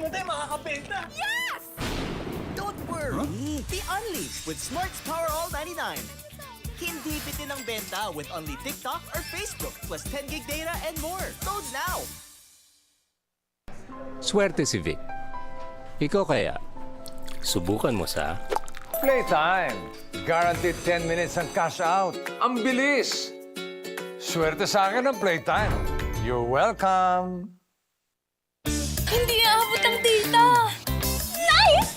mo tayo makakabenta. Yes! Don't worry! Be unleashed with Smart's Power All 99. Hindi bitin ang benta with only TikTok or Facebook plus 10 gig data and more. Load now! Swerte si Vic. Ikaw kaya, subukan mo sa Playtime. Guaranteed 10 minutes ang cash out. Ang bilis! Swerte sa akin ang Playtime. You're welcome. Hindi aabot ang data. Nice!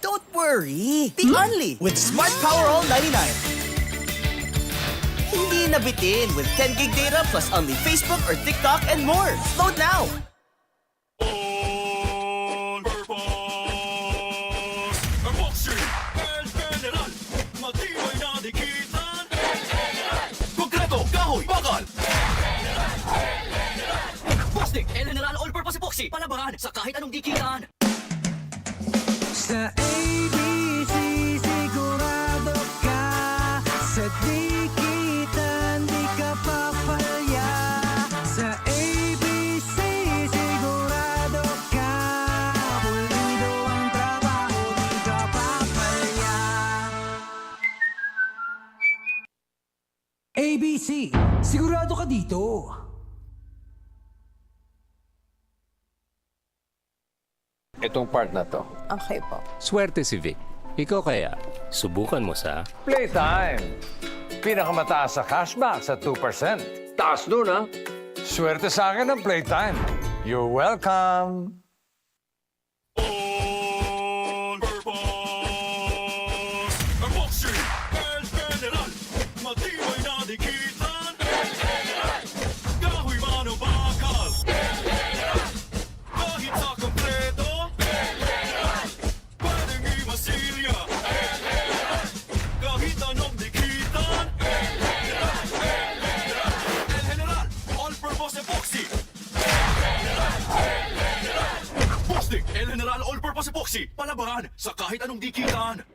Don't worry! Be only with Smart Power All 99. Hindi nabitin with 10 gig data plus only Facebook or TikTok and more. Load now! El General All-Purpose Epoxy, palabangan sa kahit anong dikitan. Sa ABC, sigurado ka. Sa dikitan, di ka papalya. Sa ABC, sigurado ka. Pulido ang trabaho, di ka papalya. ABC, sigurado ka dito. Itong part na to. Okay po. swerte si Vic. Ikaw kaya, subukan mo sa Playtime. Pinakamataas sa cashback sa 2%. Taas nun, ha? Swerte sa akin ang Playtime. You're welcome. El General All-Purpose Epoxy, palabangan sa kahit anong dikitan.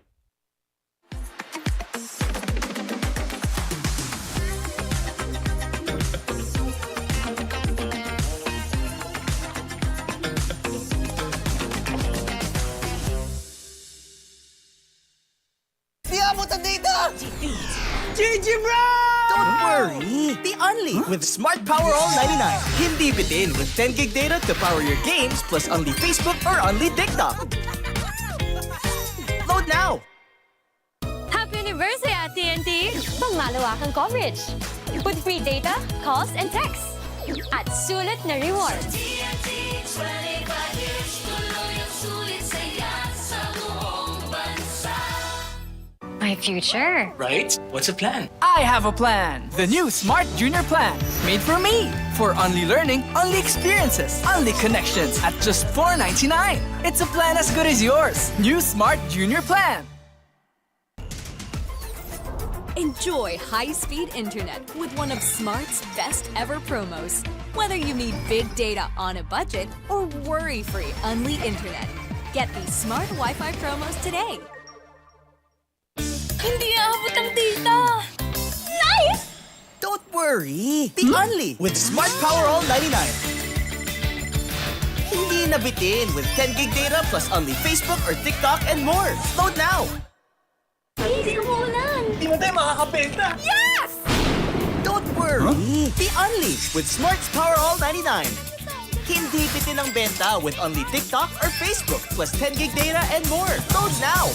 Di abot ang data! GG, bro! Don't worry! Be only with Smart Power All 99. Hindi bitin with 10 gig data to power your games plus only Facebook or only TikTok. Load now! Happy anniversary at TNT! Pangmalawakang coverage. With free data, calls, and texts. At sulit na rewards. My future. Right? What's the plan? I have a plan. The new Smart Junior Plan. Made for me. For only learning, only experiences, only connections at just $4.99. It's a plan as good as yours. New Smart Junior Plan. Enjoy high-speed internet with one of Smart's best ever promos. Whether you need big data on a budget or worry-free Unli internet, get these Smart Wi-Fi promos today. Hindi aabot ang data. Nice! Don't worry! Be only with Smart Power All 99. Hindi nabitin with 10 gig data plus only Facebook or TikTok and more. Load now! Hindi umuulan. Hindi mo tayo makakabenta. Yes! Don't worry! Be unleashed with Smart's Power All 99. Hindi bitin ang benta with only TikTok or Facebook plus 10 gig data and more. Load now!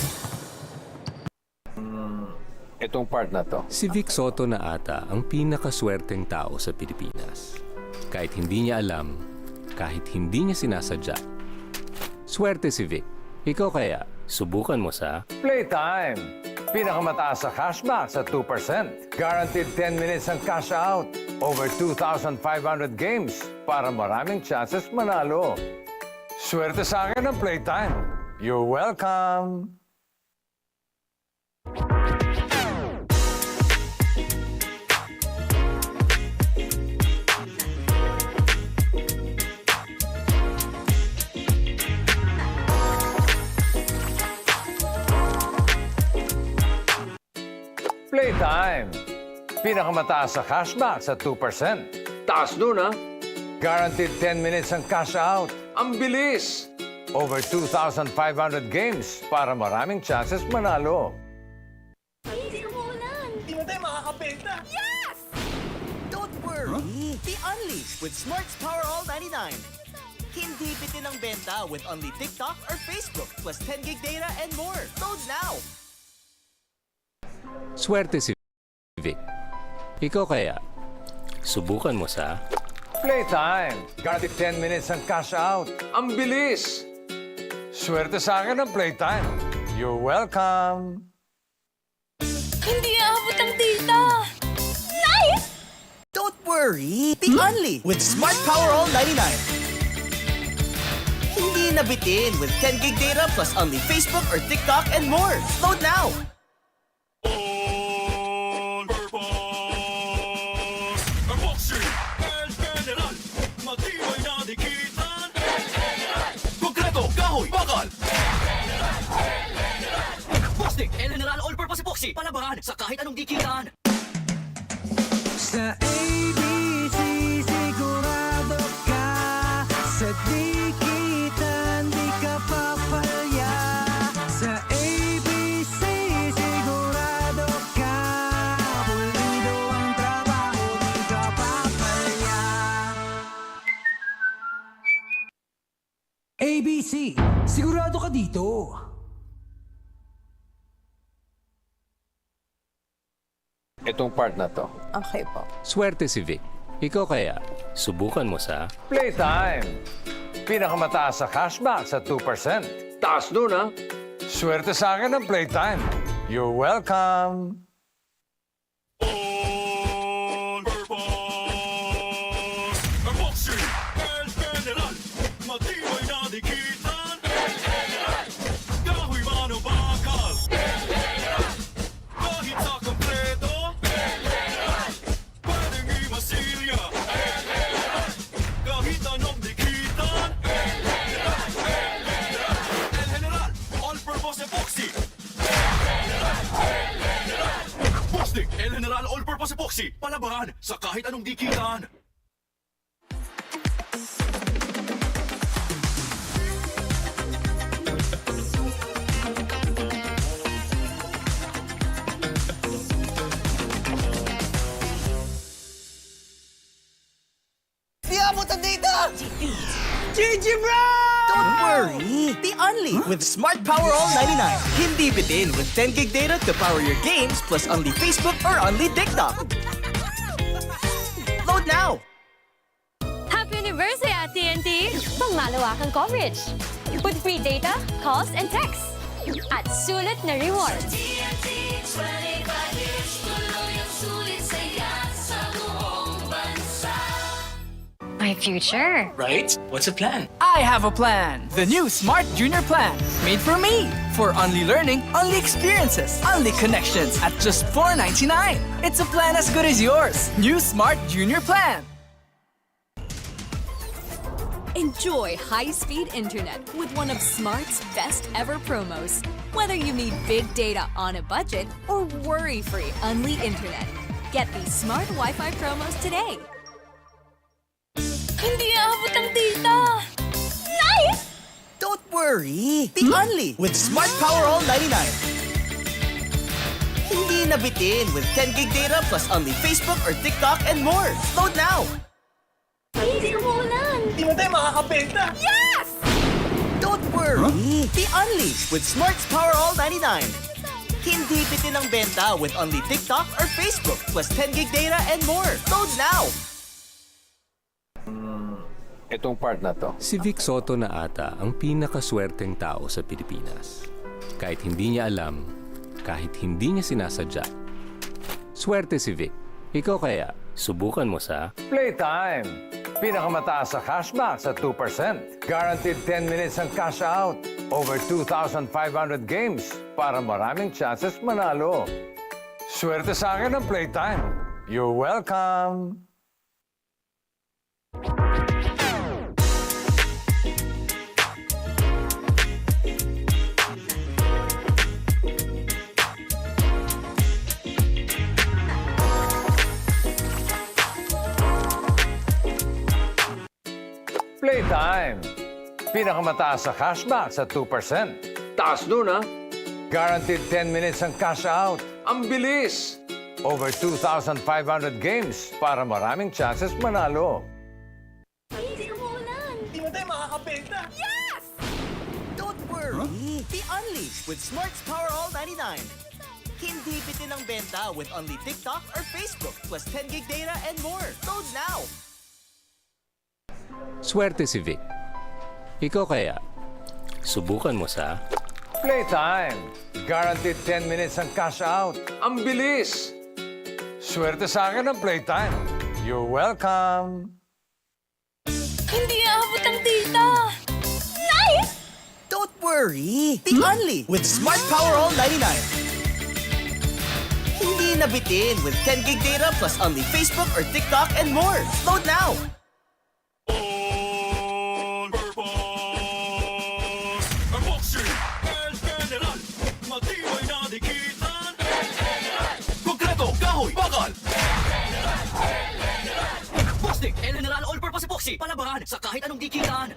Itong part na to. si Vic Soto na ata ang pinakaswerteng tao sa Pilipinas. Kahit hindi niya alam, kahit hindi niya sinasadya. Swerte si Vic. Ikaw kaya, subukan mo sa Playtime. Pinakamataas sa cashback sa 2%. Guaranteed 10 minutes ang cash out. Over 2,500 games para maraming chances manalo. Swerte sa akin ang Playtime. You're welcome. Playtime. Pinakamataas sa cashback sa 2%. Taas nun, ha? Guaranteed 10 minutes ang cash out. Ang bilis! over 2,500 games para maraming chances manalo. Hindi mo tayo makakabenta. Don't worry! Be unleashed with Smart's Power All 99. Hindi bitin ang benta with only TikTok or Facebook plus 10 gig data and more. Load now! Swerte si Vic. Ikaw kaya, subukan mo sa... Playtime! Guaranteed 10 minutes ang cash out. Ang bilis! Swerte sa akin ang Playtime. You're welcome! Hindi aabot ang data! Nice! Don't worry! Be only with Smart Power All 99. Hindi nabitin with 10 gig data plus only Facebook or TikTok and more. Load now! Epoxy, El General, matibay na dikitan. Konkreto, kahoy, bakal. Plastic, El General All-Purpose Epoxy, palabahan sa kahit anong dikitan. Sa ABC, sigurado ka. Sa dikitan, di ka papalya. Sa ABC, sigurado ka. Pulido ang trabaho, di ka papalya. ABC, sigurado ka dito. Itong part na to. Okay po. Swerte si Vic. Ikaw kaya, subukan mo sa... Playtime! Pinakamataas sa cashback sa 2%. Taas nun, ha? Swerte sa akin ang Playtime. You're welcome! All-Purpose Epoxy, El General, matibay na dikitan. Kahoy man o bakal. Kahit sa konkreto, pwedeng imasilya. Kahit anong dikitan, El General, All-Purpose Epoxy. Plastic, El General All-Purpose Epoxy, palabahan sa kahit anong dikitan. Di abot ang data! GG, bro! Don't worry! Be only with Smart Power All 99. Hindi bitin with 10 gig data to power your games plus only Facebook or only TikTok. Load now! Happy anniversary at TNT! Pangmalawakang coverage. With free data, calls, and texts. At sulit na rewards. My future. Right? What's the plan? I have a plan. The new Smart Junior Plan. Made for me. For only learning, only experiences, only connections at just $4.99. It's a plan as good as yours. New Smart Junior Plan. Enjoy high-speed internet with one of Smart's best ever promos. Whether you need big data on a budget or worry-free Unli internet. Get these Smart Wi-Fi promos today. Hindi aabot ang data! Nice! Don't worry! Be only with Smart Power All 99. Hindi nabitin with 10 gig data plus only Facebook or TikTok and more. Load now! Hindi umuulan! Hindi mo tayo makakabenta. Don't worry! Be unleashed with Smart's Power All 99. Hindi bitin ang benta with only TikTok or Facebook plus 10 gig data and more. Load now! Itong part na to. Si Vic Soto na ata ang pinakaswerteng tao sa Pilipinas. Kahit hindi niya alam, kahit hindi niya sinasadya. Swerte si Vic. Ikaw kaya, subukan mo sa... Playtime! Pinakamataas sa cashback sa 2%. Guaranteed 10 minutes ang cash out. Over 2,500 games para maraming chances manalo. Swerte sa akin ang Playtime. You're welcome! Playtime! Pinakamataas sa cashback sa 2%. Taas nun, ha? Guaranteed 10 minutes ang cash out. Ang bilis! Over 2,500 games para maraming chances manalo. Hindi ka maulan. Hindi mo tayo makakabenta. Don't worry! Be unleashed with Smart's Power All 99. Hindi bitin ang benta with only TikTok or Facebook plus 10 gig data and more. Load now! Swerte si Vic. Ikaw kaya, subukan mo sa Playtime. Guaranteed 10 minutes ang cash out. Ang bilis! Swerte sa akin ang Playtime. You're welcome. Hindi aabot ang data. Nice! Don't worry! Be only with Smart Power All 99. Hindi na bitin with 10 gig data plus only Facebook or TikTok and more. Load now! All-purpose epoxy and general. Matibay na dikitan. Konkreto, kahoy, bakal. Plastic and general all-purpose epoxy. Palabahan sa kahit anong dikitan.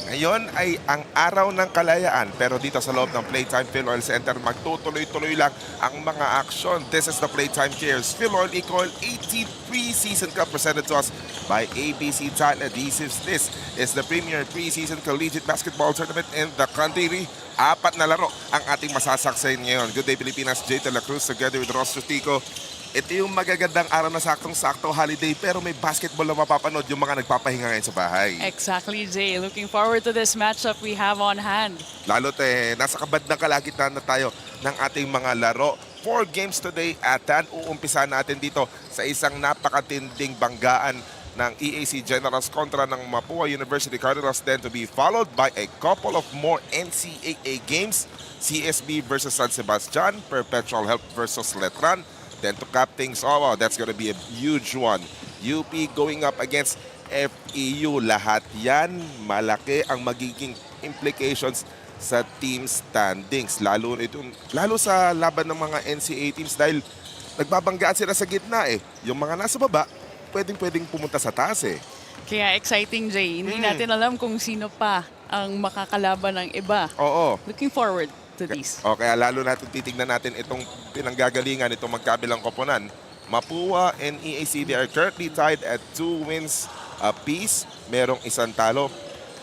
Ngayon ay ang araw ng kalayaan pero dito sa loob ng Playtime Filoil Center magtutuloy-tuloy lang ang mga aksyon. This is the Playtime Cares Filoil EcoOil 18th Preseason Cup presented to us by ABC Tile Adhesives. This is the premier preseason collegiate basketball tournament in the country. 4 na laro ang ating masasaksayin ngayon. Good day Pilipinas, Jay De La Cruz together with Ross Rutico. Ito yung magagandang araw na saktong-sakto holiday pero may basketball na mapapanood yung mga nagpapahinga ngayon sa bahay. Exactly, Jay. Looking forward to this matchup we have on hand. Lalo't nasa kabandang kalagitnaan na tayo ng ating mga laro. 4 games today at uumpisa natin dito sa isang napakatinding banggaan ng EAC Generals kontra ng Mapua University Cardinals, then to be followed by a couple of more NCAA games. CSB versus San Sebastian, Perpetual Help versus Letran. Then to cap things, oh wow, that's gonna be a huge one. UP going up against FEU. Lahat yan, malaki ang magiging implications sa team standings. Lalo sa laban ng mga NCAA teams dahil nagbabanggaan sila sa gitna eh. Yung mga nasa baba, pwedeng pumunta sa taas eh. Kaya exciting, Jay. Hindi natin alam kung sino pa ang makakalaban ng iba. Oo. Looking forward to this. O kaya lalo natin titignan natin itong pinanggagalingan, itong magkabilang koponan. Mapua and EAC, they are currently tied at 2 wins apiece. Merong isang talo.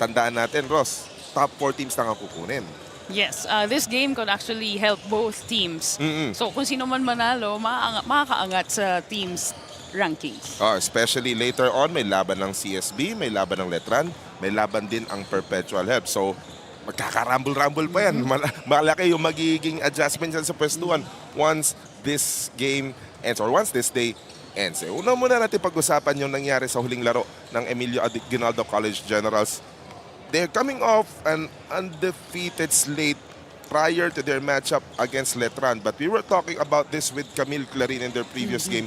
Tandaan natin, Ross, top 4 teams lang ang kukunin. Yes, this game could actually help both teams. So kung sino man manalo, makakaangat sa teams rankings. Especially later on, may laban ng CSB, may laban ng Letran, may laban din ang Perpetual Help. So magkakarambol-rambol pa yan. Malaki yung magiging adjustment dyan sa pwestuhan once this game ends or once this day ends. Una muna natin pag-usapan yung nangyari sa huling laro ng Emilio Aguinaldo College Generals. They're coming off an undefeated slate prior to their matchup against Letran. But we were talking about this with Camille Clarin in their previous game.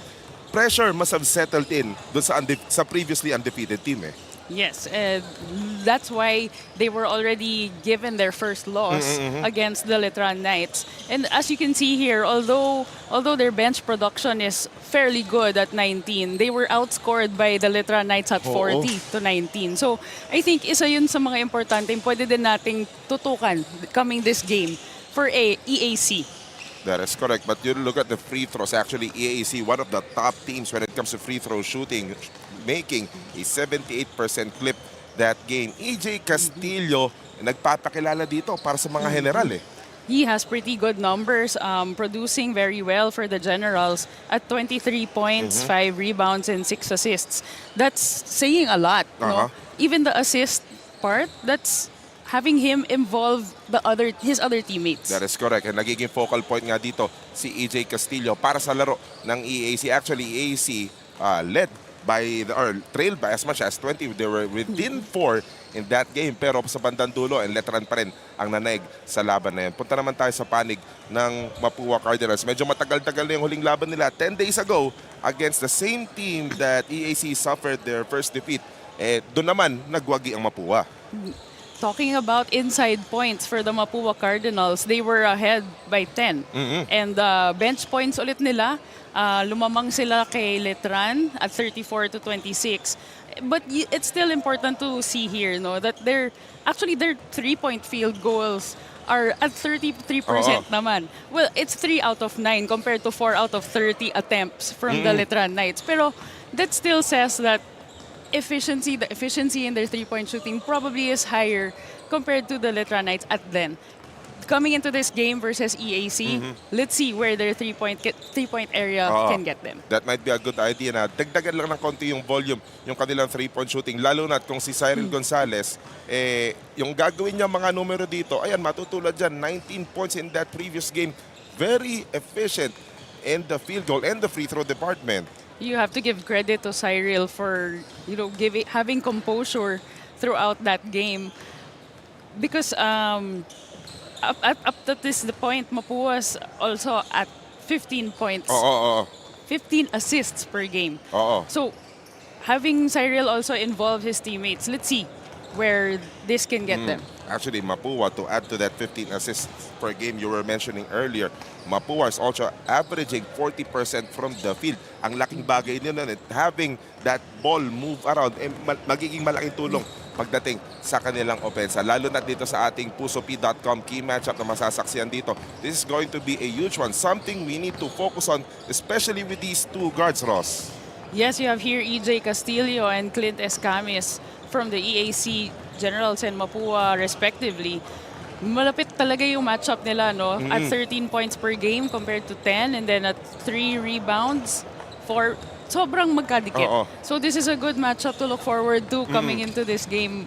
Pressure must have settled in dun sa previously undefeated team eh. Yes, that's why they were already given their first loss against the Letran Knights. And as you can see here, although their bench production is fairly good at 19, they were outscored by the Letran Knights at 40 to 19. So I think isa yun sa mga importante, pwede din nating tutukan coming this game for EAC. That is correct. But you look at the free throws. Actually, EAC, one of the top teams when it comes to free throw shooting, making a 78% clip that game. EJ Castillo, nagpapakilala dito para sa mga general eh. He has pretty good numbers, producing very well for the Generals at 23 points, 5 rebounds, and 6 assists. That's saying a lot. No? Even the assist part, that's having him involve his other teammates. That is correct. And nagiging focal point nga dito si EJ Castillo para sa laro ng EAC. Actually, EAC led by trailed by as much as 20. They were within 4 in that game. Pero sa bandang dulo, and Letran pa rin ang nanaig sa laban na yun. Punta naman tayo sa panig ng Mapua Cardinals. Medyo matagal-tagal na yung huling laban nila. 10 days ago against the same team that EAC suffered their first defeat. Doon naman, nagwagi ang Mapua. talking about inside points for the Mapua Cardinals, they were ahead by 10. And bench points ulit nila, lumamang sila kay Letran at 34-26. But it's still important to see here, no, that their 3-point field goals are at 33% naman. Well, it's 3 out of 9 compared to 4 out of 30 attempts from the Letran Knights. Pero that still says that the efficiency in their 3-point shooting probably is higher compared to the Letran Knights at then. Coming into this game versus EAC, let's see where their three-point area can get them. That might be a good idea na dagdagan lang ng konti yung volume, yung kanilang 3-point shooting. Lalo na kung si Cyril Gonzalez, yung gagawin niya mga numero dito, ayan, matutulad dyan, 19 points in that previous game. Very efficient in the field goal and the free throw department. You have to give credit to Cyril for, having composure throughout that game. Because up to this point, Mapua's also at 15 points. 15 assists per game. So, having Cyril also involve his teammates, let's see where this can get them. Actually, Mapua, to add to that 15 assists per game you were mentioning earlier, Mapua is also averaging 40% from the field. Ang laking bagay nila, having that ball move around, magiging malaking tulong pagdating sa kanilang opensa. Lalo na dito sa ating pusop.com key matchup na masasaksihan dito. This is going to be a huge one. Something we need to focus on, especially with these two guards, Ross. Yes, you have here EJ Castillo and Clint Escamis from the EAC Generals and Mapua respectively. Malapit talaga yung matchup nila, no? At 13 points per game compared to 10, and then at 3 rebounds for sobrang magkadikit. So this is a good matchup to look forward to coming into this game.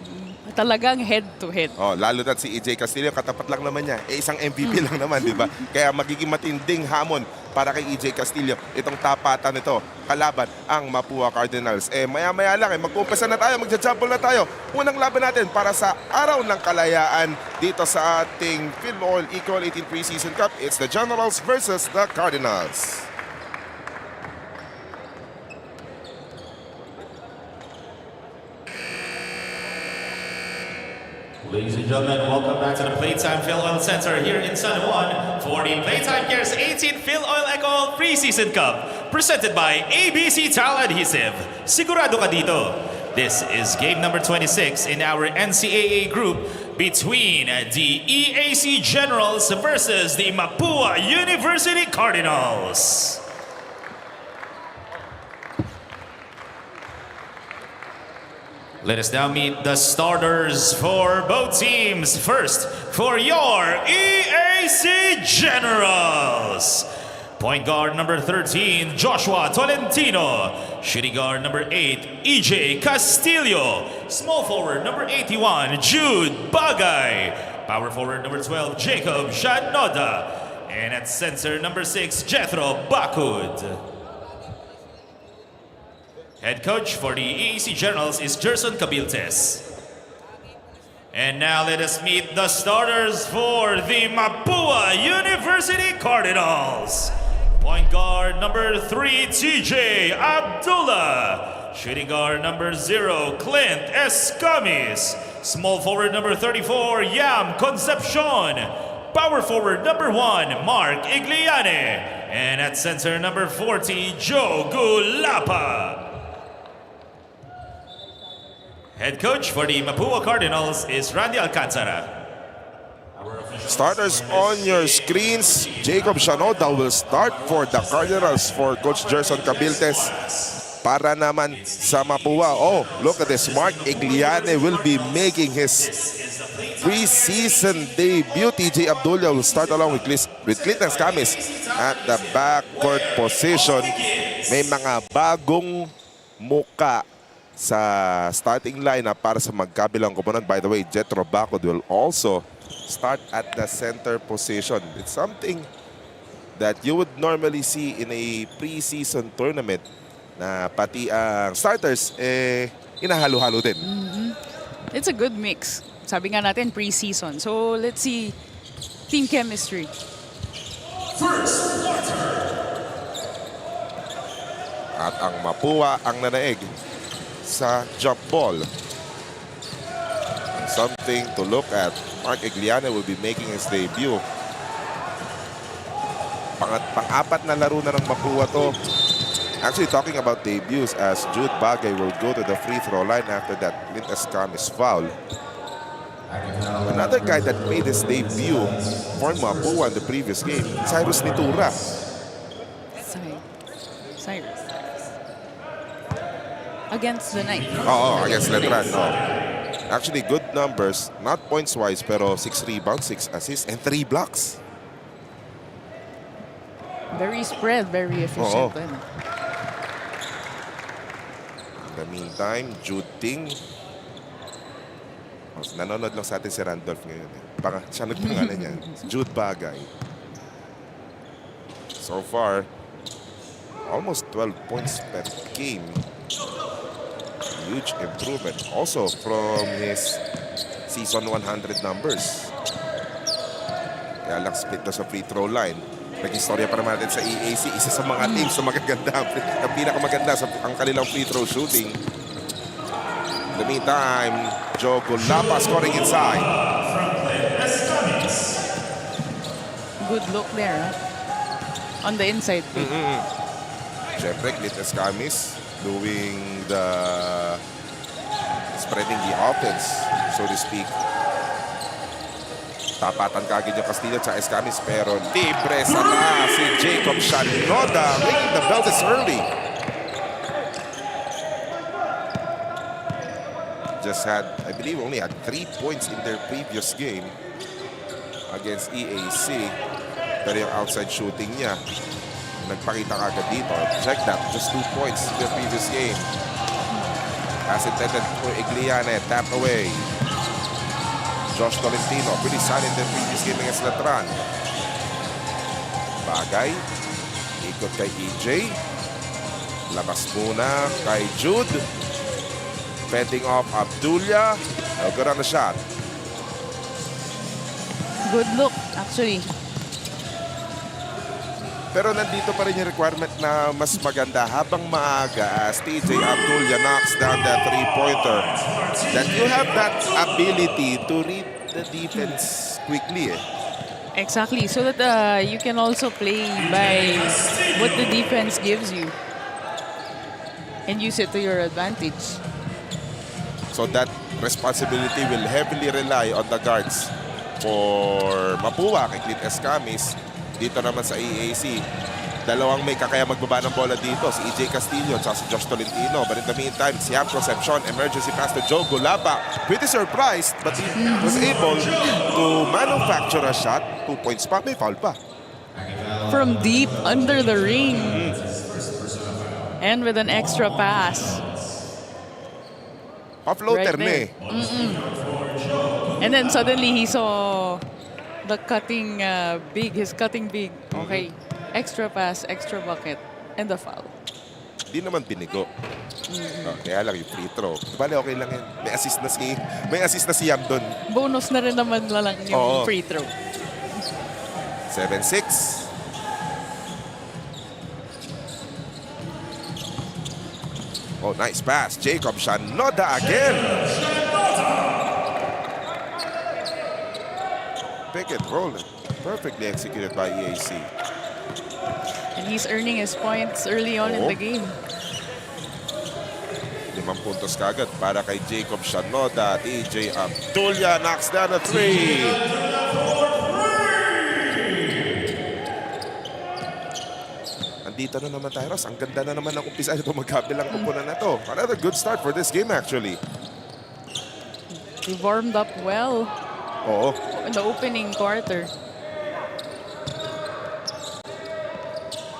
Talagang head-to-head. Lalo na si EJ Castillo, katapat lang naman niya. Isang MVP lang naman, di ba? Kaya magiging matinding hamon para kay EJ Castillo itong tapatan nito kalaban ang Mapua Cardinals. Maya-maya lang, mag-umpisa na tayo, magja-jumble na tayo. Unang laban natin para sa Araw ng Kalayaan dito sa ating Filoil EcoOil 18th Preseason Cup. It's the Generals versus the Cardinals. Ladies and gentlemen, welcome back to the Playtime Filoil Center here in San Juan for the Playtime Cares 18th Filoil EcoOil Preseason Cup, presented by ABC Towel Adhesive. Sigurado ka dito. This is game number 26 in our NCAA group between the EAC Generals versus the Mapua University Cardinals. Let us now meet the starters for both teams. First, for your EAC Generals. Point guard number 13, Joshua Tolentino. Shooting guard number 8, EJ Castillo. Small forward number 81, Jude Bagay. Power forward number 12, Jacob Shanoda. And at center number 6, Jethro Bakud. Head coach for the EAC Generals is Gerson Cabiltes. And now let us meet the starters for the Mapua University Cardinals. Point guard number 3, TJ Abdullah. Shooting guard number 0, Clint Escamis. Small forward number 34, Yam Concepcion. Power forward number 1, Mark Igliane. And at center number 40, Joe Gulapa. Head coach for the Mapua Cardinals is Randy Alcantara. Starters on your screens. Jacob Shanoda will start for the Cardinals for Coach Gerson Cabiltes. Para naman sa Mapua. Oh, look at this. Mark Igliane will be making his preseason debut. TJ Abdullah will start along with Clinton Escamis at the backcourt position. May mga bagong muka sa starting lineup para sa magkabilang koponan. By the way, Jethro Bakud will also start at the center position. It's something that you would normally see in a preseason tournament na pati ang starters inahalo-halo din. It's a good mix. Sabi nga natin preseason. So let's see team chemistry. At ang Mapua ang nanaig sa jump ball. Ang something to look at. Mark Aguinaldo will be making his debut. Pang-apat na laro na ng Mapua to. Actually, talking about debuts, as Jude Bagay will go to the free throw line after that Clint Escamis foul. Another guy that made his debut for Mapua in the previous game, Cyrus Nitura. Cyrus. Against the Knights. Oo, against Letran. Actually, good numbers. Not points-wise, pero 6 rebounds, 6 assists, and 3 blocks. Very spread, very efficient. In the meantime, Jude Ting. Nanonood lang sa atin si Randolph ngayon. Siya nagpangalan niya. Jude Bagay. So far, almost 12 points per game. Huge improvement. Also from his season 100 numbers. Kaya lang split na sa free throw line. Nag-istorya pa naman natin sa EAC. Isa sa mga teams na magaganda. Na pinakamaganda sa ang kanilang free throw shooting. In the meantime, Joe Gulapa scoring inside. Good look there. On the inside. Siyempre, Clint Escamis doing the spreading the offense, so to speak. Tapatan kagad yung Castillo sa Escamis, pero libre sa taas si Jacob Shanoda, ringing the bell this early. Just had, I believe, only had 3 points in their previous game against EAC. Pero yung outside shooting niya, nagpakita kagad dito. Check that, just 2 points in their previous game. As intended for Igliane, tap away. Josh Tolentino, pretty solid in their previous game against Letran. Bagay, ikot kay EJ. Labas muna kay Jude. Fending off Abdullah. Good on the shot. Good look, actually. Pero nandito pa rin yung requirement na mas maganda habang maaga as TJ Abdullah knocks down that three-pointer. That you have that ability to read the defense quickly. Exactly, so that you can also play by what the defense gives you and use it to your advantage. So that responsibility will heavily rely on the guards for Mapua, kay Clint Escamis. Dito naman sa EAC, dalawang may kakaya magbaba ng bola dito, si EJ Castillo at si Josh Tolentino. But in the meantime, Siam Concepcion, emergency pass to Joe Gulapa. Pretty surprised, but he was able to manufacture a shot. 2 points pa, may foul pa. From deep under the ring. And with an extra pass. Offloader Right na And then suddenly he saw the cutting his cutting big. Okay. Extra pass, extra bucket, and the foul. Di naman binigo. Kaya lang yung free throw. Bale, okay lang yun. May assist na si Yam doon. Bonus na rin naman lang yung free throw. 7-6. Oh, nice pass. Jacob Shanoda again. Pick and roll. Perfectly executed by EAC. And he's earning his points early on in the game. 5 puntos kagad para kay Jacob Shanoda. TJ Abdullah knocks down a 3. Andito na naman tayo, Ross. Ang ganda na naman ng umpisa nito magkabilang kupunan na to. Another good start for this game actually. He warmed up well. Oo. In the opening quarter.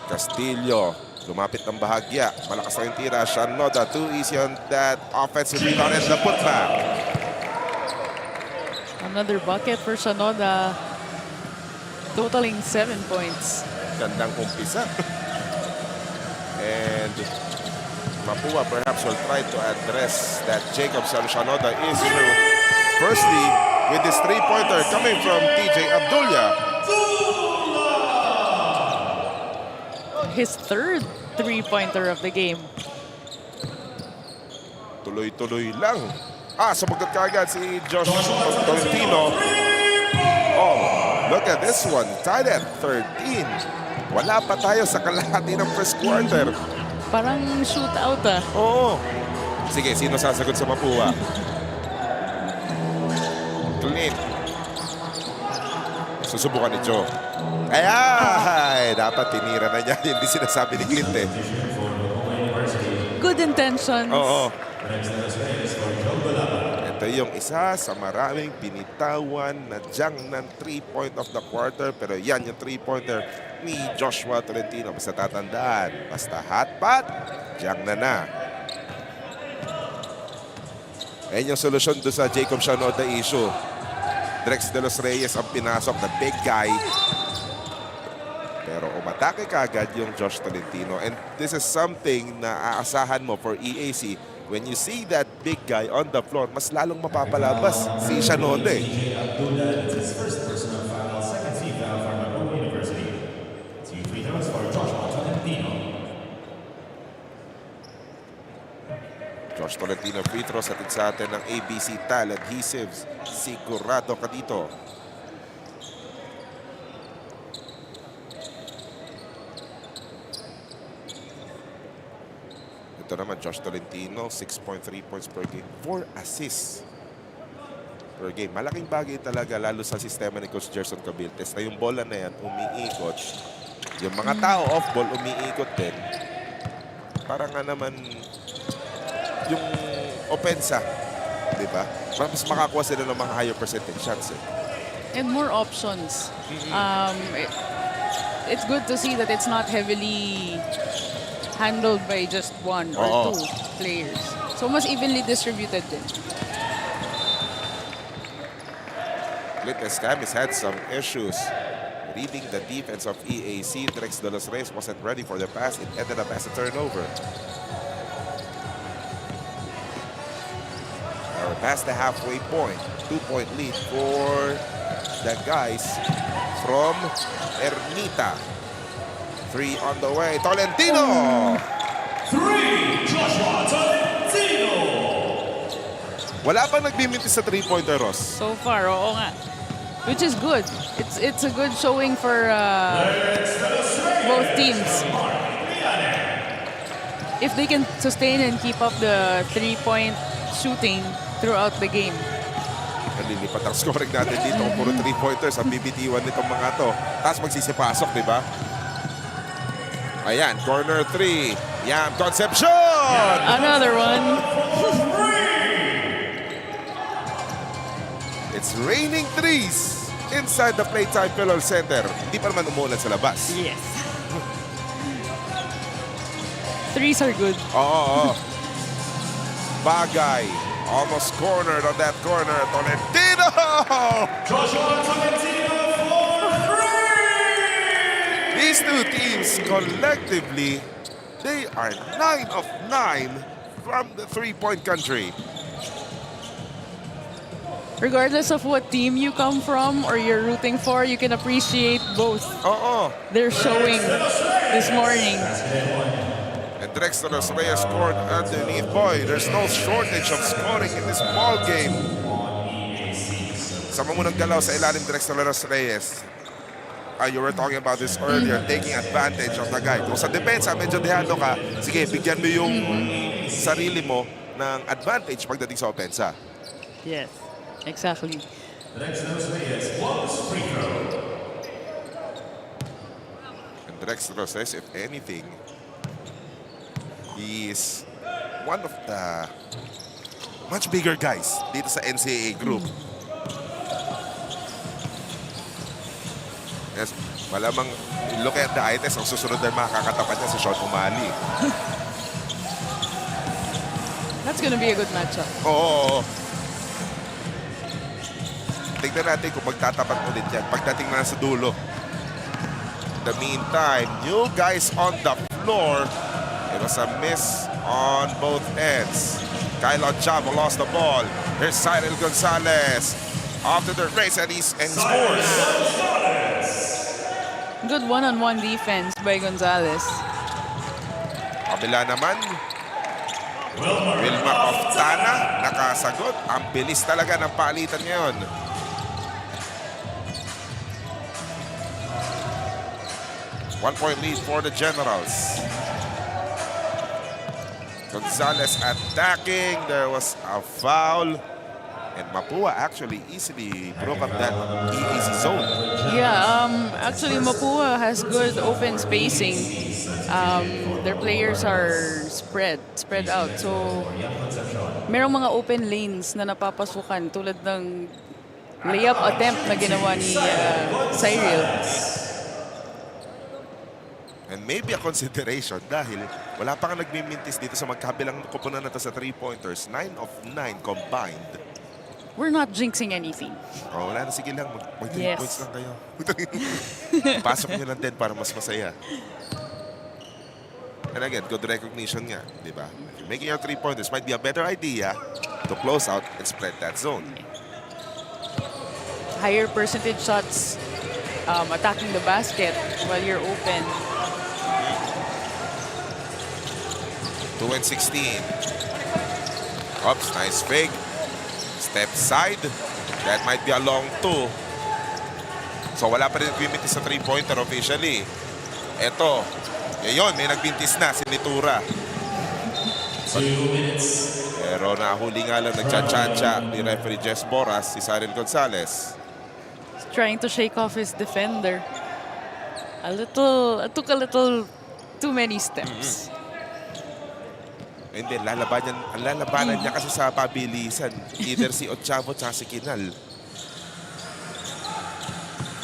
Castillo, lumapit ng bahagya. Malakas na yung tira. Shanoda, too easy on that offensive rebound and the putback. Another bucket for Shanoda. Totaling 7 points. Gandang umpisa. And Mapua perhaps will try to address that Jacob Shanoda is through. Firstly, with this three-pointer coming from TJ Abdullah. His third three-pointer of the game. Tuloy-tuloy lang Sumagot ka agad si Josh Tolentino. Oh, look at this one. Tied at 13. Wala pa tayo sa kalahati ng first quarter. Parang shootout Oo. Sige, sino sasagot sa Mapua? Clint. Susubukan ni Joe. Ay, dapat tinira na niya. Hindi sinasabi ni Clint eh. Good intentions. Oo. Ito yung isa sa maraming binitawan na junk ng 3-point of the quarter. Pero yan yung 3-pointer ni Joshua Tolentino. Basta tatandaan, basta hotpot, junk na. Ayan yung solusyon doon sa Jacob Shanoda issue. Drex de los Reyes ang pinasok na big guy. Pero umatake kaagad yung Josh Tolentino. And this is something na aasahan mo for EAC. When you see that big guy on the floor, mas lalong mapapalabas si Shanoda eh. Josh Tolentino free throws atid sa atin ng ABC Tal Adhesives. Sigurado ka dito. Ito naman Josh Tolentino, 6.3 points per game, 4 assists per game. Malaking bagay talaga lalo sa sistema ni Coach Gerson Cabiltes na yung bola na yan umiikot. Yung mga tao off ball umiikot din. Para nga naman yung opensa, di ba? Mas makakuha sila ng mga higher percentage shots eh. And more options. It's good to see that it's not heavily handled by just one or two players. So mas evenly distributed din. Little Camis had some issues reading the defense of EAC. Drex de los Reyes wasn't ready for the pass. It ended up as a turnover. We're past the halfway point. 2-point lead for the guys from Ermita. 3 on the way. Tolentino! 3, Joshua Tolentino! Wala pang nagbiminti sa 3-pointer, Ross. So far, oo nga. Which is good. It's a good showing for both teams. If they can sustain and keep up the 3-point shooting throughout the game. Nalilipat ang scoring natin dito kung puro 3-pointers ang bibitiwan nitong mga to. Tapos magsisipasok, di ba? Ayan, corner 3. Yam Concepcion! Another one. It's raining threes inside the Playtime Filoil Center. Hindi pa naman umulan sa labas. Yes. Threes are good. Oo. Bagay. Almost cornered on that corner. Tolentino! Joshua Tolentino for 3! These two teams collectively, they are 9 of 9 from the 3-point country. Regardless of what team you come from or you're rooting for, you can appreciate both. They're showing this morning. And Drex de los Reyes scored underneath. Boy, there's no shortage of scoring in this ball game. Sama mo ng galaw sa ilalim, Drex de los Reyes. You were talking about this earlier, taking advantage of the guy. Kung sa depensa, medyo dehado ka, sige, bigyan mo yung sarili mo ng advantage pagdating sa opensa. Yes, exactly. Drex de los Reyes was free throw. And Drex de los Reyes, if anything, he is one of the much bigger guys dito sa NCAA group. Yes, malamang look at the eye test, ang susunod na makakatapat niya si Sean Umali. That's gonna be a good matchup. Oo. Tignan natin kung magtatapat ulit yan pagdating na sa dulo. In the meantime, new guys on the floor. It was a miss on both ends. Kyle Chavo lost the ball. Here's Cyril Gonzalez. After the race and he scores. Good one-on-one defense by Gonzalez. Kabila naman, Wilma Oftana, nakasagot. Ang bilis talaga ng palitan ngayon. One-point lead for the Generals. Gonzalez attacking. There was a foul. And Mapua actually easily broke up that EAC zone. Yeah, actually Mapua has good open spacing. Their players are spread out. So, merong mga open lanes na napapasukan tulad ng layup attempt na ginawa ni Cyril. And maybe a consideration dahil wala pa nga nagmimintis dito sa magkabilang koponan na to sa 3-pointers. 9 of 9 combined. We're not jinxing anything. Oh, wala na, sige lang. Mag 3 Yes. points lang kayo. Pasok nyo lang din para mas masaya. And again, good recognition nga, di ba? Making your 3-pointers might be a better idea to close out and spread that zone. Higher percentage shots attacking the basket while you're open. 2 and 16. Oops, nice fake. Step side. That might be a long 2. So wala pa rin nagbibintis sa 3-pointer officially. Eto. Ngayon, may nagbintis na si Nitura. 2 minutes. Pero nahuli nga lang nagcha-cha-cha ni referee Jess Boras, si Cyril Gonzalez. He's trying to shake off his defender. It took a little too many steps. Hindi, ang lalabanan niya kasi sa pabilisan. Either si Ochavo at si Kinal.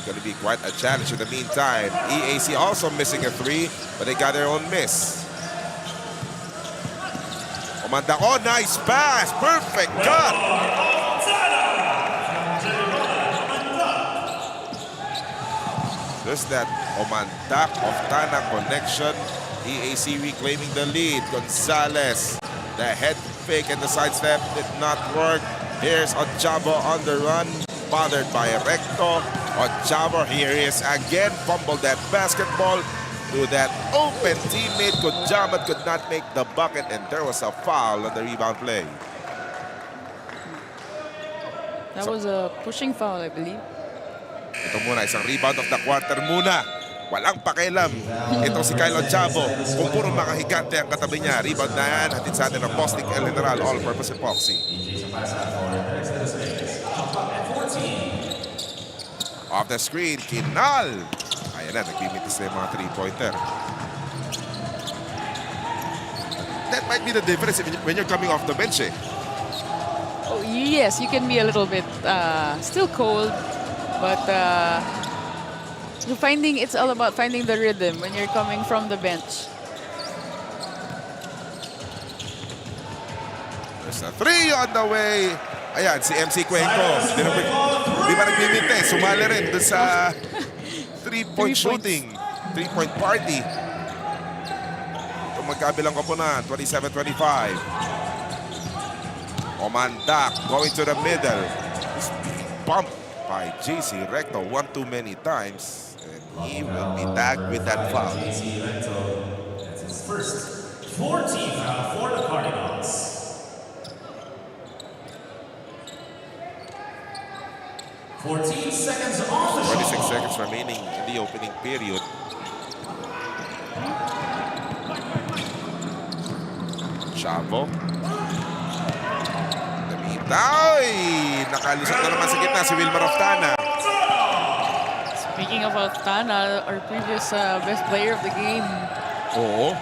Gonna be quite a challenge in the meantime. EAC also missing a 3, but they got their own miss. Omandako, nice pass. Perfect cut. There's that Omandak Oftana connection. EAC reclaiming the lead. Gonzalez, the head fake and the sidestep did not work. Here's Ochavo on the run, bothered by Recto. Ochavo, here he is again, fumbled that basketball to that open teammate. Kujamat could not make the bucket, and there was a foul on the rebound play. That was a pushing foul, I believe. Ito muna, isang rebound of the quarter muna. Walang pakialam. Ito si Kyle Ochavo. Kung puro makahigante ang katabi niya. Rebound na yan. Hatid sa atin ang Bostic El General All-Purpose Epoxy. Off the screen, Kinal. Ayan na, nagbimitis na yung mga 3-pointer. That might be the difference when you're coming off the bench, eh. Oh, yes, you can be a little bit still cold, but it's all about finding the rhythm when you're coming from the bench. There's a 3 on the way. Ayan, si MC Cuenco. Di ba nagbibinte? Sumali rin doon sa 3-point shooting. 3-point party. Ito magkabilang koponan, 27-25. Omandak going to the middle. Bumped by JC Recto one too many times. And he will be tagged with that foul. That's his first 14th foul for the Cardinals. 14 seconds off the 26 shot. seconds remaining in the opening period. Chavo. Ay! Nakalusot na naman sa gitna si Wilmar Oftana. Speaking of Oftana, our previous best player of the game. Oo.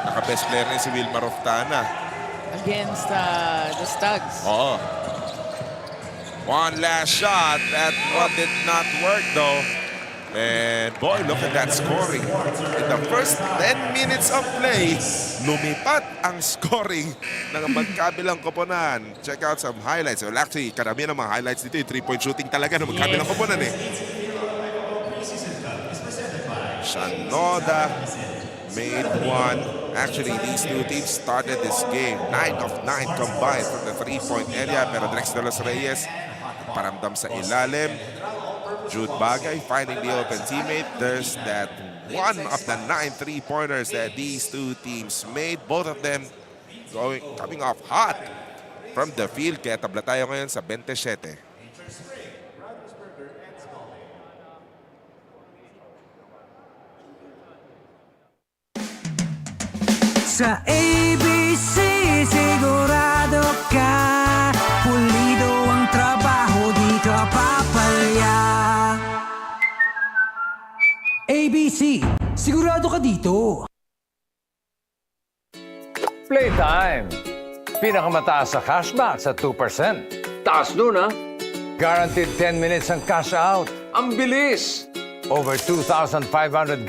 Naka-best player na si Wilmar Oftana. Against the Stags. Oo. One last shot. That one did not work though. And boy, look at that scoring. In the first 10 minutes of play, lumipat ang scoring ng magkabilang koponan. Check out some highlights. Well, actually, karamihan ng mga highlights dito, yung 3-point shooting talaga ng magkabilang koponan eh. Shanoda made one. Actually, these two teams started this game 9 of 9 combined from the 3-point area. Pero Drex de los Reyes, paramdam sa ilalim. Jude Bagay finding the open teammate. There's that one of the 9 3-pointers that these two teams made. Both of them coming off hot from the field. Kaya tabla tayo ngayon sa 27. Sa ABC, sigurado ka pulido ang trabaho, di ka papalya. ABC, sigurado ka dito. Playtime. Pinakamataas sa cashback sa 2%. Taas nun, ha? Guaranteed 10 minutes ang cash out. Ang bilis! Over 2,500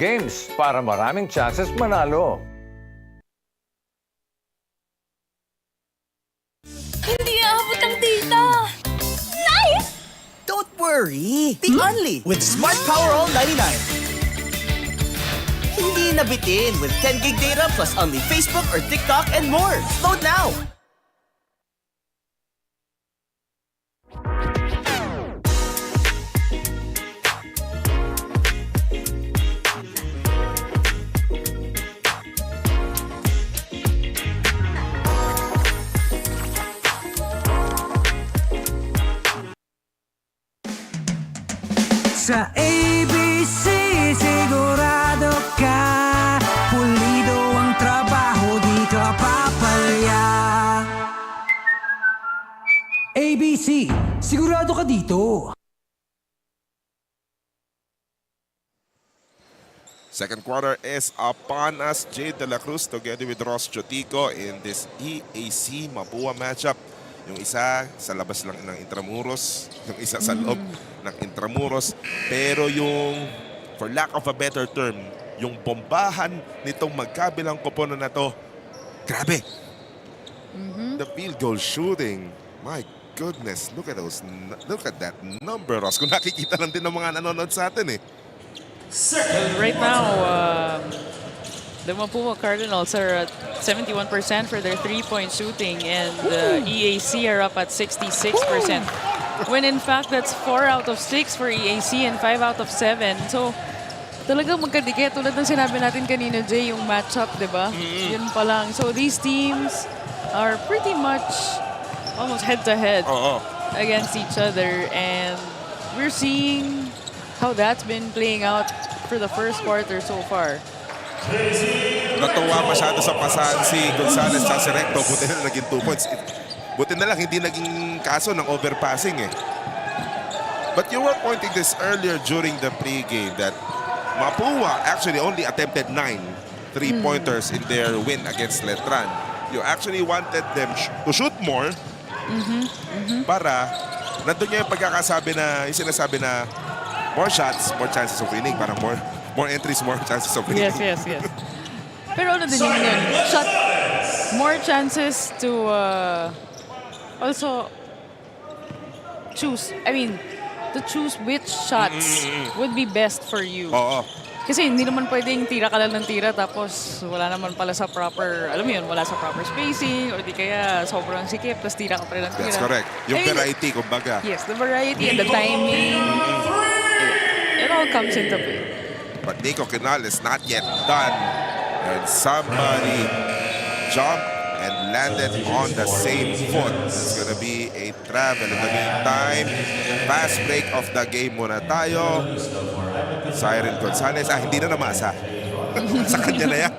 games para maraming chances manalo. Hindi aabot ang data! Nice! Don't worry! The Only with Smart Power All 99. Hindi nabitin with 10 gig data plus only Facebook or TikTok and more. Load now! Sa ABC, sigurado ka pulido ang trabaho, di ka papalya. ABC, sigurado ka dito. Second quarter is upon us. Jade De La Cruz together with Ross Chotico in this EAC Mapua matchup. Yung isa sa labas lang ng Intramuros, yung isa sa loob ng Intramuros. Pero yung, for lack of a better term, yung bombahan nitong magkabilang koponan na to, grabe. The field goal shooting, my goodness, look at that number, Ross. Kung nakikita lang din ng mga nanonood sa atin eh. Well, right now, the Mapua Cardinals are at 71% for their three-point shooting, and the EAC are up at 66%. When in fact, that's 4 out of 6 for EAC and 5 out of 7. So, talagang magkadikit. Tulad ng sinabi natin kanina, Jay, yung matchup, di ba? Yun pa lang. So, these teams are pretty much almost head-to-head against each other. And we're seeing how that's been playing out for the first quarter so far. Natuwa masyado sa pasahan si Gonzalez sa si Recto. Buti na naging 2 points. Buti na lang hindi naging kaso ng overpassing eh. But you were pointing this earlier during the pregame that Mapua actually only attempted 9 3-pointers in their win against Letran. You actually wanted them to shoot more para nandun niya yung pagkakasabi na, yung sinasabi na more shots, more chances of winning. Parang more entries, more chances of winning. Yes. Pero ano din yun? More chances to also choose. I mean, to choose which shots would be best for you. Kasi hindi naman pwedeng tira ka lang ng tira tapos wala naman pala sa proper, alam mo yun, wala sa proper spacing or di kaya sobrang sikip tapos tira ka pa rin ng tira. That's correct. Yung variety, kumbaga. Yes, the variety and the timing. It all comes into play. But Nico Quinal is not yet done. And somebody jumped and landed on the same foot. It's gonna be a travel. In the meantime, fast break of the game muna tayo. Cyril Gonzalez. Hindi na namasa. Sa kanya na yan.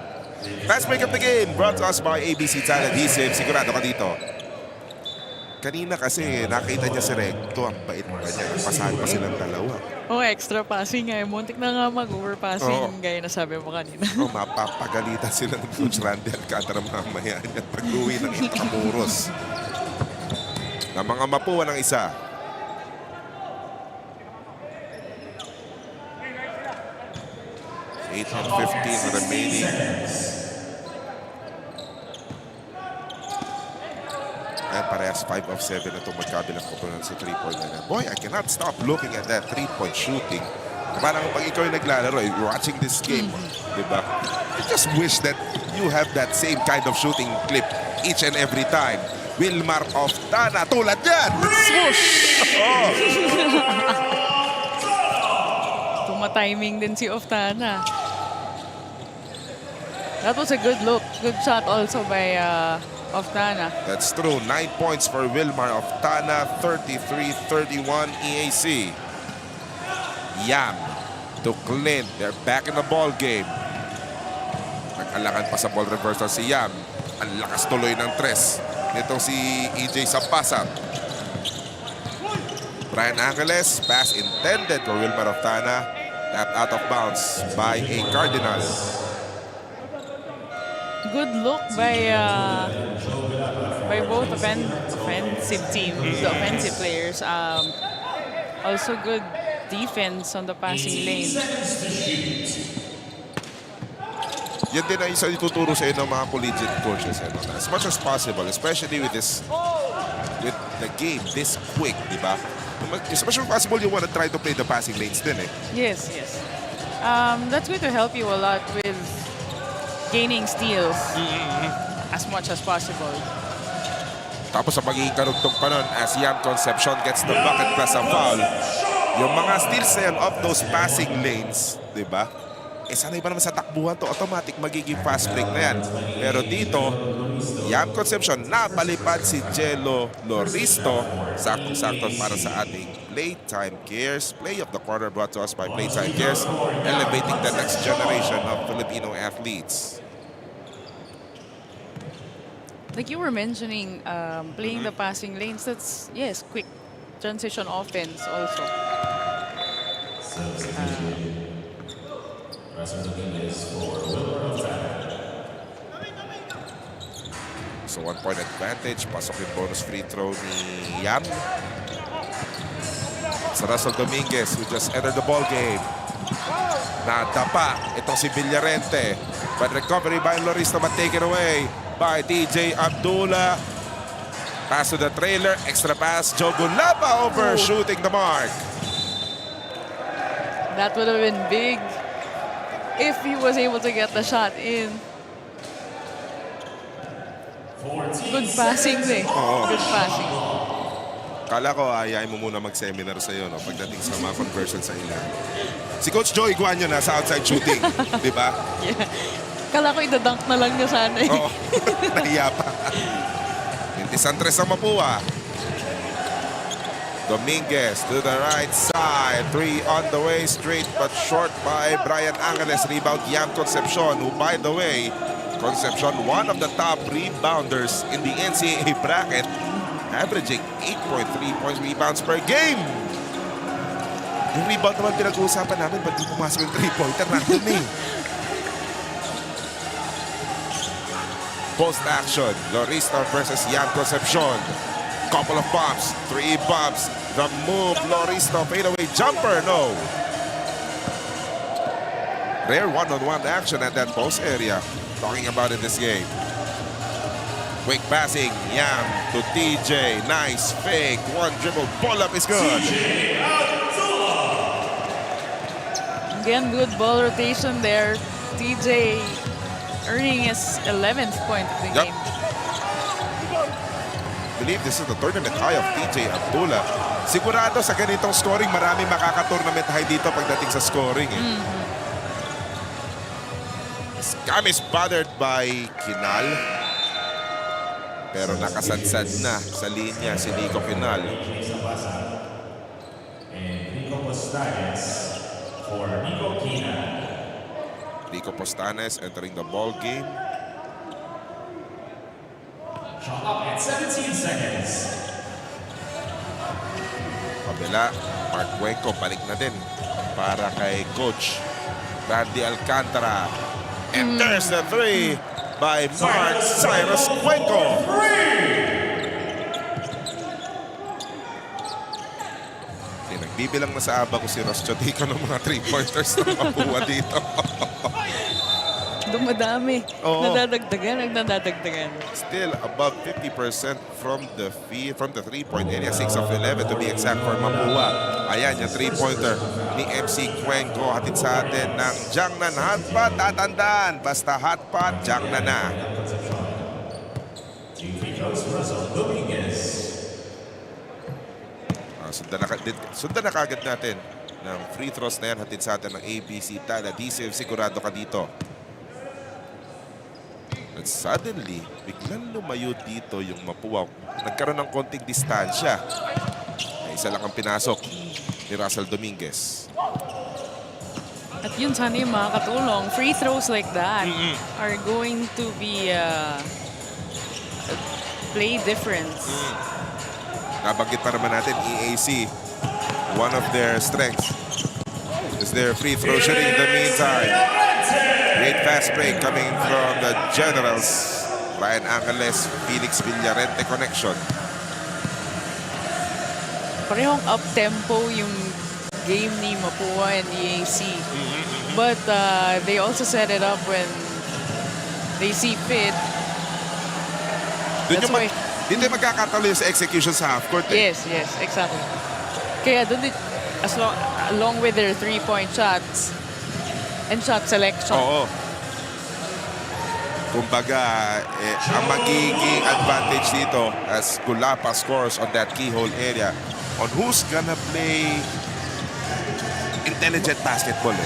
Fast break of the game brought to us by ABC Tile Adhesive. Sigurado ka dito. Kanina kasi nakita niya si Recto. Ang bait pa niya. Pasahan pa silang dalawa. Extra passing nga. Muntik na nga mag-overpassing gaya na sabi mo kanina. Mapapagalitan sila ng Coach Randy Alcantara mamaya niya pag-uwi ng Intramuros. Na mga Mapua ng isa. Eight and 15 remaining. And parehas 5 of 7 na itong magkabilang koponan sa 3-point na. Boy, I cannot stop looking at that 3-point shooting. Parang pag ikaw yung naglalaro, you're watching this game, diba? I just wish that you have that same kind of shooting clip each and every time. Wilmar Oftana, tulad yan! Swoosh! Tumatiming din si Oftana. That was a good look. Good shot also by Oftana. That's true. 9 points for Wilmar of Tana, 33-31 EAC. Yam to Clint. They're back in the ball game. Nag-alangan pa sa ball reversal si Yam. Ang lakas tuloy ng tres nitong si EJ Sampasa. Brian Angeles, pass intended for Wilmar of Tana. Tapped out of bounds by a Cardinal. Good look by both offensive teams, the offensive players. Also good defense on the passing lane. Yan din ang isa ituturo sa inyo ng mga collegiate coaches. As much as possible, especially with the game this quick, di ba? As much as possible, you want to try to play the passing lanes din eh. Yes, yes. That's going to help you a lot with gaining steals as much as possible. Tapos sa magiging karugtong pa nun, as Yam Concepcion gets the bucket plus a foul, yung mga steals na yan of those passing lanes, di ba? Eh sanay pa naman sa takbuhan to, automatic magiging fast break na yan. Pero dito, Yam Concepcion, napalipad si Jello Loristo. Sakto-sakto para sa ating Playtime Cares. Play of the quarter brought to us by Playtime Cares, elevating the next generation of Filipino athletes. Like you were mentioning, playing the passing lanes, that's, yes, quick transition offense also. So 1-point advantage. Pasok yung bonus free throw ni Yam. It's Russell Dominguez who just entered the ball game. Nadapa itong si Villarente. But recovery by Loristo, but taken away by DJ Abdullah. Pass to the trailer. Extra pass. Joe Gulapa overshooting the mark. That would have been big if he was able to get the shot in. Good passing eh. Good passing. Kala ko ayayin mo muna mag-seminar sa'yo no, pagdating sa mga conversion sa ilan. Si Coach Joey Guanyo na sa outside shooting. Di ba? Yeah. Kala ko idadunk na lang niya sana eh. Oo. Nahiya pa. Santres sa Mapua. Dominguez to the right side. 3 on the way. Straight but short by Brian Angeles. Rebound Yam Concepcion, who by the way, Concepcion, one of the top rebounders in the NCAA bracket, averaging 8.3 points rebounds per game. Yung rebound naman pinag-uusapan namin, ba't di pumasok yung 3-pointer natin eh. Post-action, Loristo versus Yam Concepcion. Couple of bumps, 3 bumps. The move, Loristo, fadeaway jumper, no. Rare one-on-one action at that post area. Talking about in this game. Quick passing, Yam to TJ. Nice fake, one dribble, pull up is good. Again, good ball rotation there. TJ earning his 11th point of the game. I believe this is the tournament high of TJ Abdullah. Sigurado sa ganitong scoring, maraming makaka-tournament high dito pagdating sa scoring. Scam is bothered by Kinal. Pero nakasadsad na sa linya si Nico Kinal. Nico Postanes entering the ball game. Shot clock at 17 seconds. Kabila, Mark Cuenco balik na din para kay Coach Randy Alcantara. And there's the 3 by Mark Cyrus Cuenco. Nagbibilang na sa aba ko si Ross Chotico ng mga 3-pointers na makuha dito. Dumadami. Oo. Nagdadagdagan. Still above 50% from the 3-point area. 6 of 11 to be exact for Mapua. Ayan, yung 3-pointer ni MC Cuenco. Hatid sa atin ng Jiangnan Hotpot. Tatandaan, basta hotpot, Jiangnan na. Sundan na kagad natin ng free throws na yan. Hatid sa atin ng ABC Tile Adhesive. Sigurado ka dito. At suddenly, biglang lumayo dito yung Mapua. Nagkaroon ng konting distansya. Ay, isa lang ang pinasok ni Russell Dominguez. At yun sana yung makakatulong. Free throws like that are going to be a play difference. Nabanggit pa naman natin, EAC, one of their strengths is their free throw shooting in the meantime. Great fast break coming from the Generals. Brian Angeles, Felix Villarente connection. Parehong up-tempo yung game ni Mapua and EAC. But they also set it up when they see fit. That's why... Hindi magkakatalo sa execution sa half court. Yes, exactly. Kaya doon along with their three-point shots and shot selection. Oo. Kumbaga, ang magiging advantage dito as Gulapa scores on that keyhole area on who's gonna play intelligent basketball.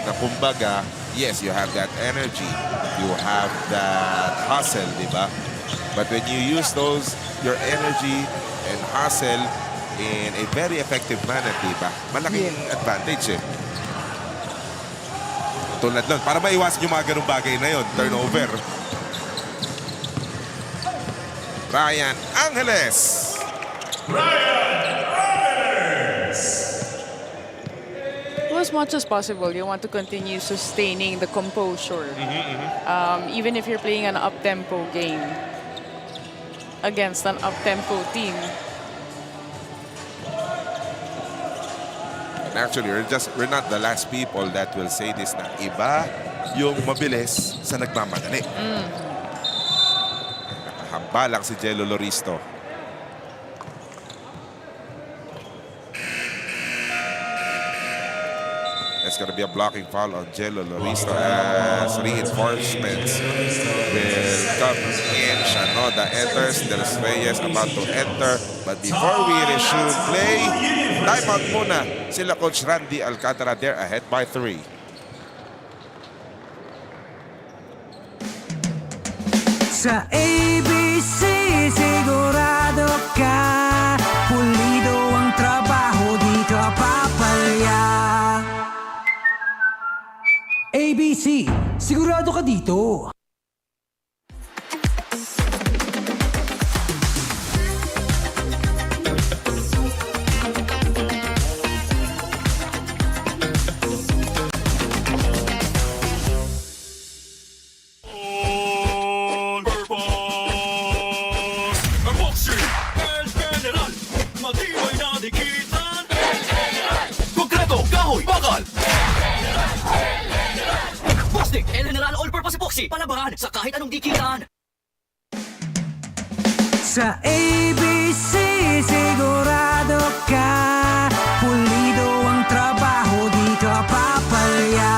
Na kumbaga, yes, you have that energy, you have that hustle, di ba? But when you use your energy and hustle in a very effective manner, di ba? Malaking advantage eh. Tulad nun, para maiwasan yung mga ganung bagay na yun, turnover. Brian Angeles. As much as possible, you want to continue sustaining the composure. Even if you're playing an up-tempo game against an up-tempo team. And actually, we're not the last people that will say this na iba yung mabilis sa nagmamadali. Nakahamba lang si Jello Loristo. It's going to be a blocking foul on Jello Loristo as reinforcements will come in. Shanoda enters. Del Reyes about to enter. But before we resume play, timeout muna sila Coach Randy Alcantara. They're ahead by 3. Sa ABC, sigurado ka. Pulido ang trabaho, di ka papalya. ABC, sigurado ka dito. Palabahan sa kahit anong dikitan. Sa ABC, sigurado ka. Pulido ang trabaho, di ka papalya.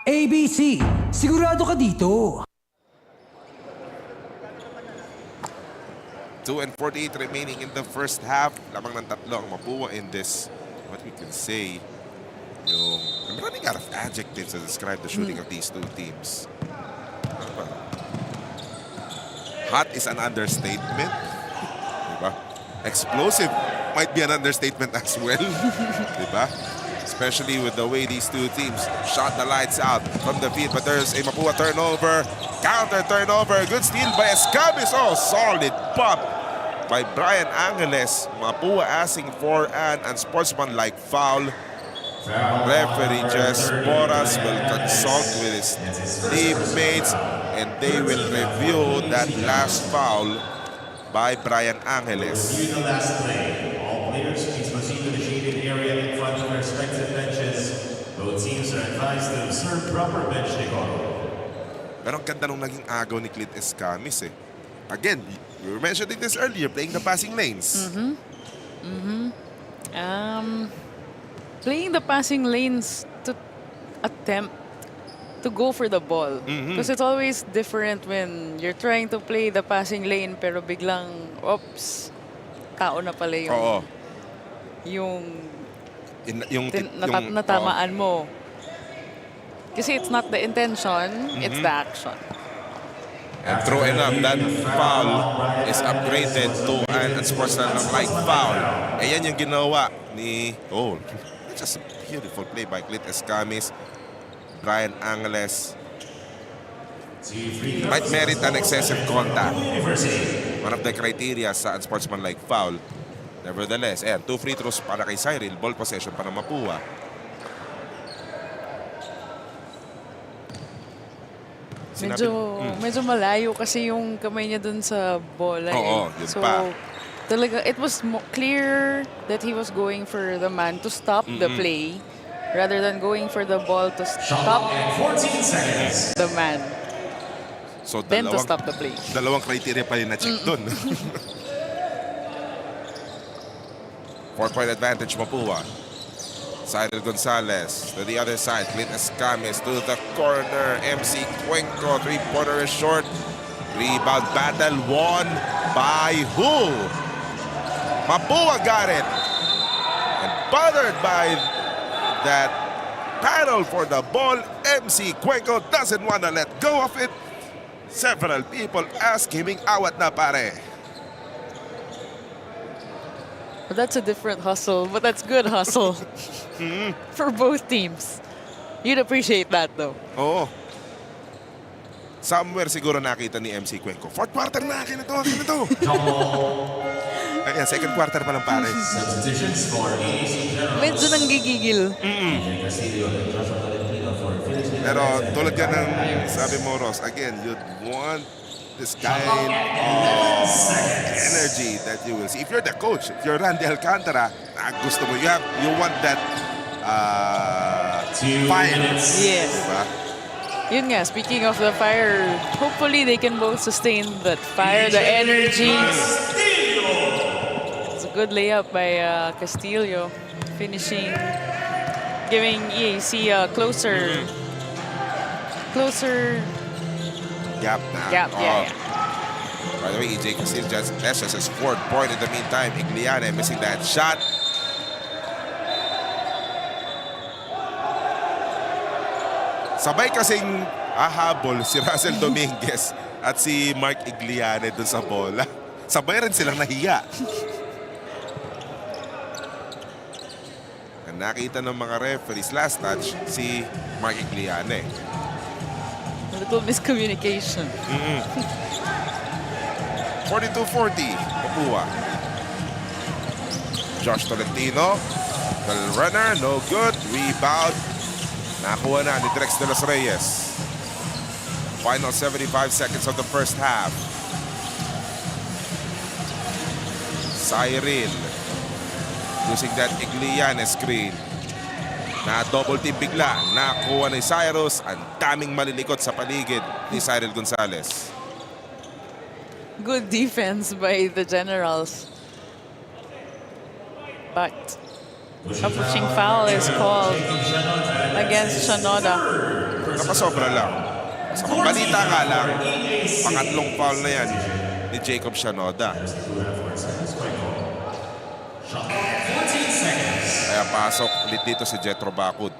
ABC, sigurado ka dito. 2:48 remaining in the first half. Lamang ng tatlo ang Mapua in this, what we can say, I'm running out of adjectives to describe the shooting of these two teams. Hot is an understatement. Diba? Explosive might be an understatement as well. Diba? Especially with the way these two teams shot the lights out from the field. But there's a Mapua turnover. Counter turnover. Good steal by Escabis. Oh, solid pop by Brian Angeles. Mapua asking for an unsportsmanlike foul. Referee Jess Boras will consult with his teammates and they will review that last foul by Brian Angeles. Review the last play. All players please proceed to the shaded area in front of their respective benches. Both teams are advised to observe proper bench decorum. Pero ang ganda nung naging agaw ni Clint Escamis eh. Again, we were mentioning this earlier, playing the passing lanes. Playing the passing lanes to attempt to go for the ball. Because it's always different when you're trying to play the passing lane pero biglang, oops, tao na pala yung natamaan mo. Kasi it's not the intention, it's the action. And true enough, that foul is upgraded to an unsportsmanlike foul. Eh yan yung ginawa ni... Oh, just a beautiful play by Clit Escamis. Brian Angeles might merit an excessive contact. One of the criteria sa unsportsmanlike foul. Nevertheless, ayan, 2 free throws para kay Cyril. Ball possession para Mapua. Medyo malayo kasi yung kamay niya dun sa bola. Oo, yun so, pa. talaga, it was clear that he was going for the man to stop the play rather than going for the ball to stop the man. So, Then to stop the play. Dalawang criteria pa rin na-check dun. 4-point advantage, Mapua. Cyril Gonzalez to the other side. Clit Escamis to the corner. MC Cuenco, 3-pointer is short. Rebound battle won by who? Mapua got it. And bothered by that battle for the ball, MC Cuenco doesn't want to let go of it. Several people ask him, awat na pare. But that's a different hustle, but that's good hustle for both teams. You'd appreciate that though. Oo. Somewhere siguro nakita ni MC Cuenco. Fourth quarter na, akin na to. Ayan, second quarter pa lang pare. Medyo nanggigigil. Pero tulad yan ng sabi mo, Ross, again, you'd want this kind of energy that you will see. If you're the coach, if you're Randy Alcantara, gusto mo, you want that fire. Yes. Diba? Yun nga, speaking of the fire, hopefully they can both sustain that fire, the energy. It's a good layup by Castillo, finishing, giving EAC a closer Gap na. gap. Yeah. By the way, EJ Castillo just his fourth point in the meantime. Igliane missing that shot. Sabay kasing hahabol si Russell Dominguez at si Mark Igliane dun sa bola. Sabay rin silang nahiya. Ang nakita ng mga referees last touch si Mark Igliane. A little miscommunication. 42-40, Mapua. Josh Tolentino, the runner, no good. Rebound. Nakuha na ni Drex de los Reyes. Final 75 seconds of the first half. Cyril using that Igliane screen. Na double team bigla. Nakuha ni Cyrus. Ang daming malilikot sa paligid ni Cyril Gonzalez. Good defense by the Generals. But a pushing foul is called against Shanoda. Napasobra lang. Sa balita nga lang, pangatlong foul na yan ni Jacob Shanoda. Kaya pasok ulit dito si Jetro Bacud.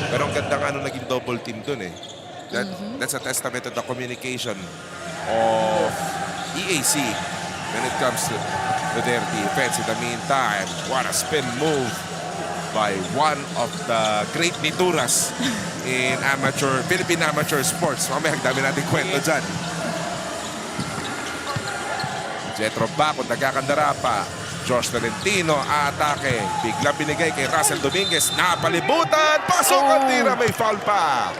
Pero ang ganda nga naging double team dun eh. That's a testament to the communication of EAC when it comes to their defense. In the meantime, what a spin move by one of the great nituras in Philippine amateur sports. Mamaya dami natin kwento dyan. Jetro Bacud nagkakandara pa. Josh Tolentino atake. Biglang binigay kay Russell Dominguez. Napalibutan. Pasok ang tira. May foul pa.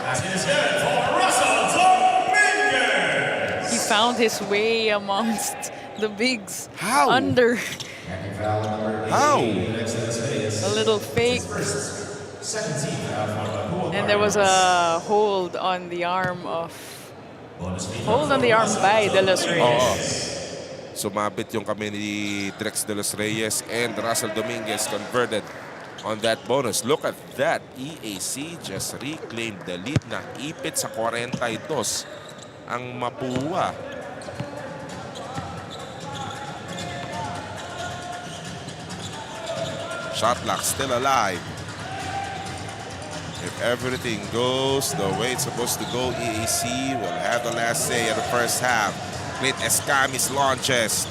He found his way amongst the bigs. How? Under. How? A little fake. And there was a hold on the arm by De Los Reyes. Sumabit yung kami ni Drex de los Reyes and Russell Dominguez converted on that bonus. Look at that. EAC just reclaimed the lead. Naipit sa 42 ang Mapua. Shot clock still alive. If everything goes the way it's supposed to go, EAC will have the last say in the first half. Clint Escamis launches.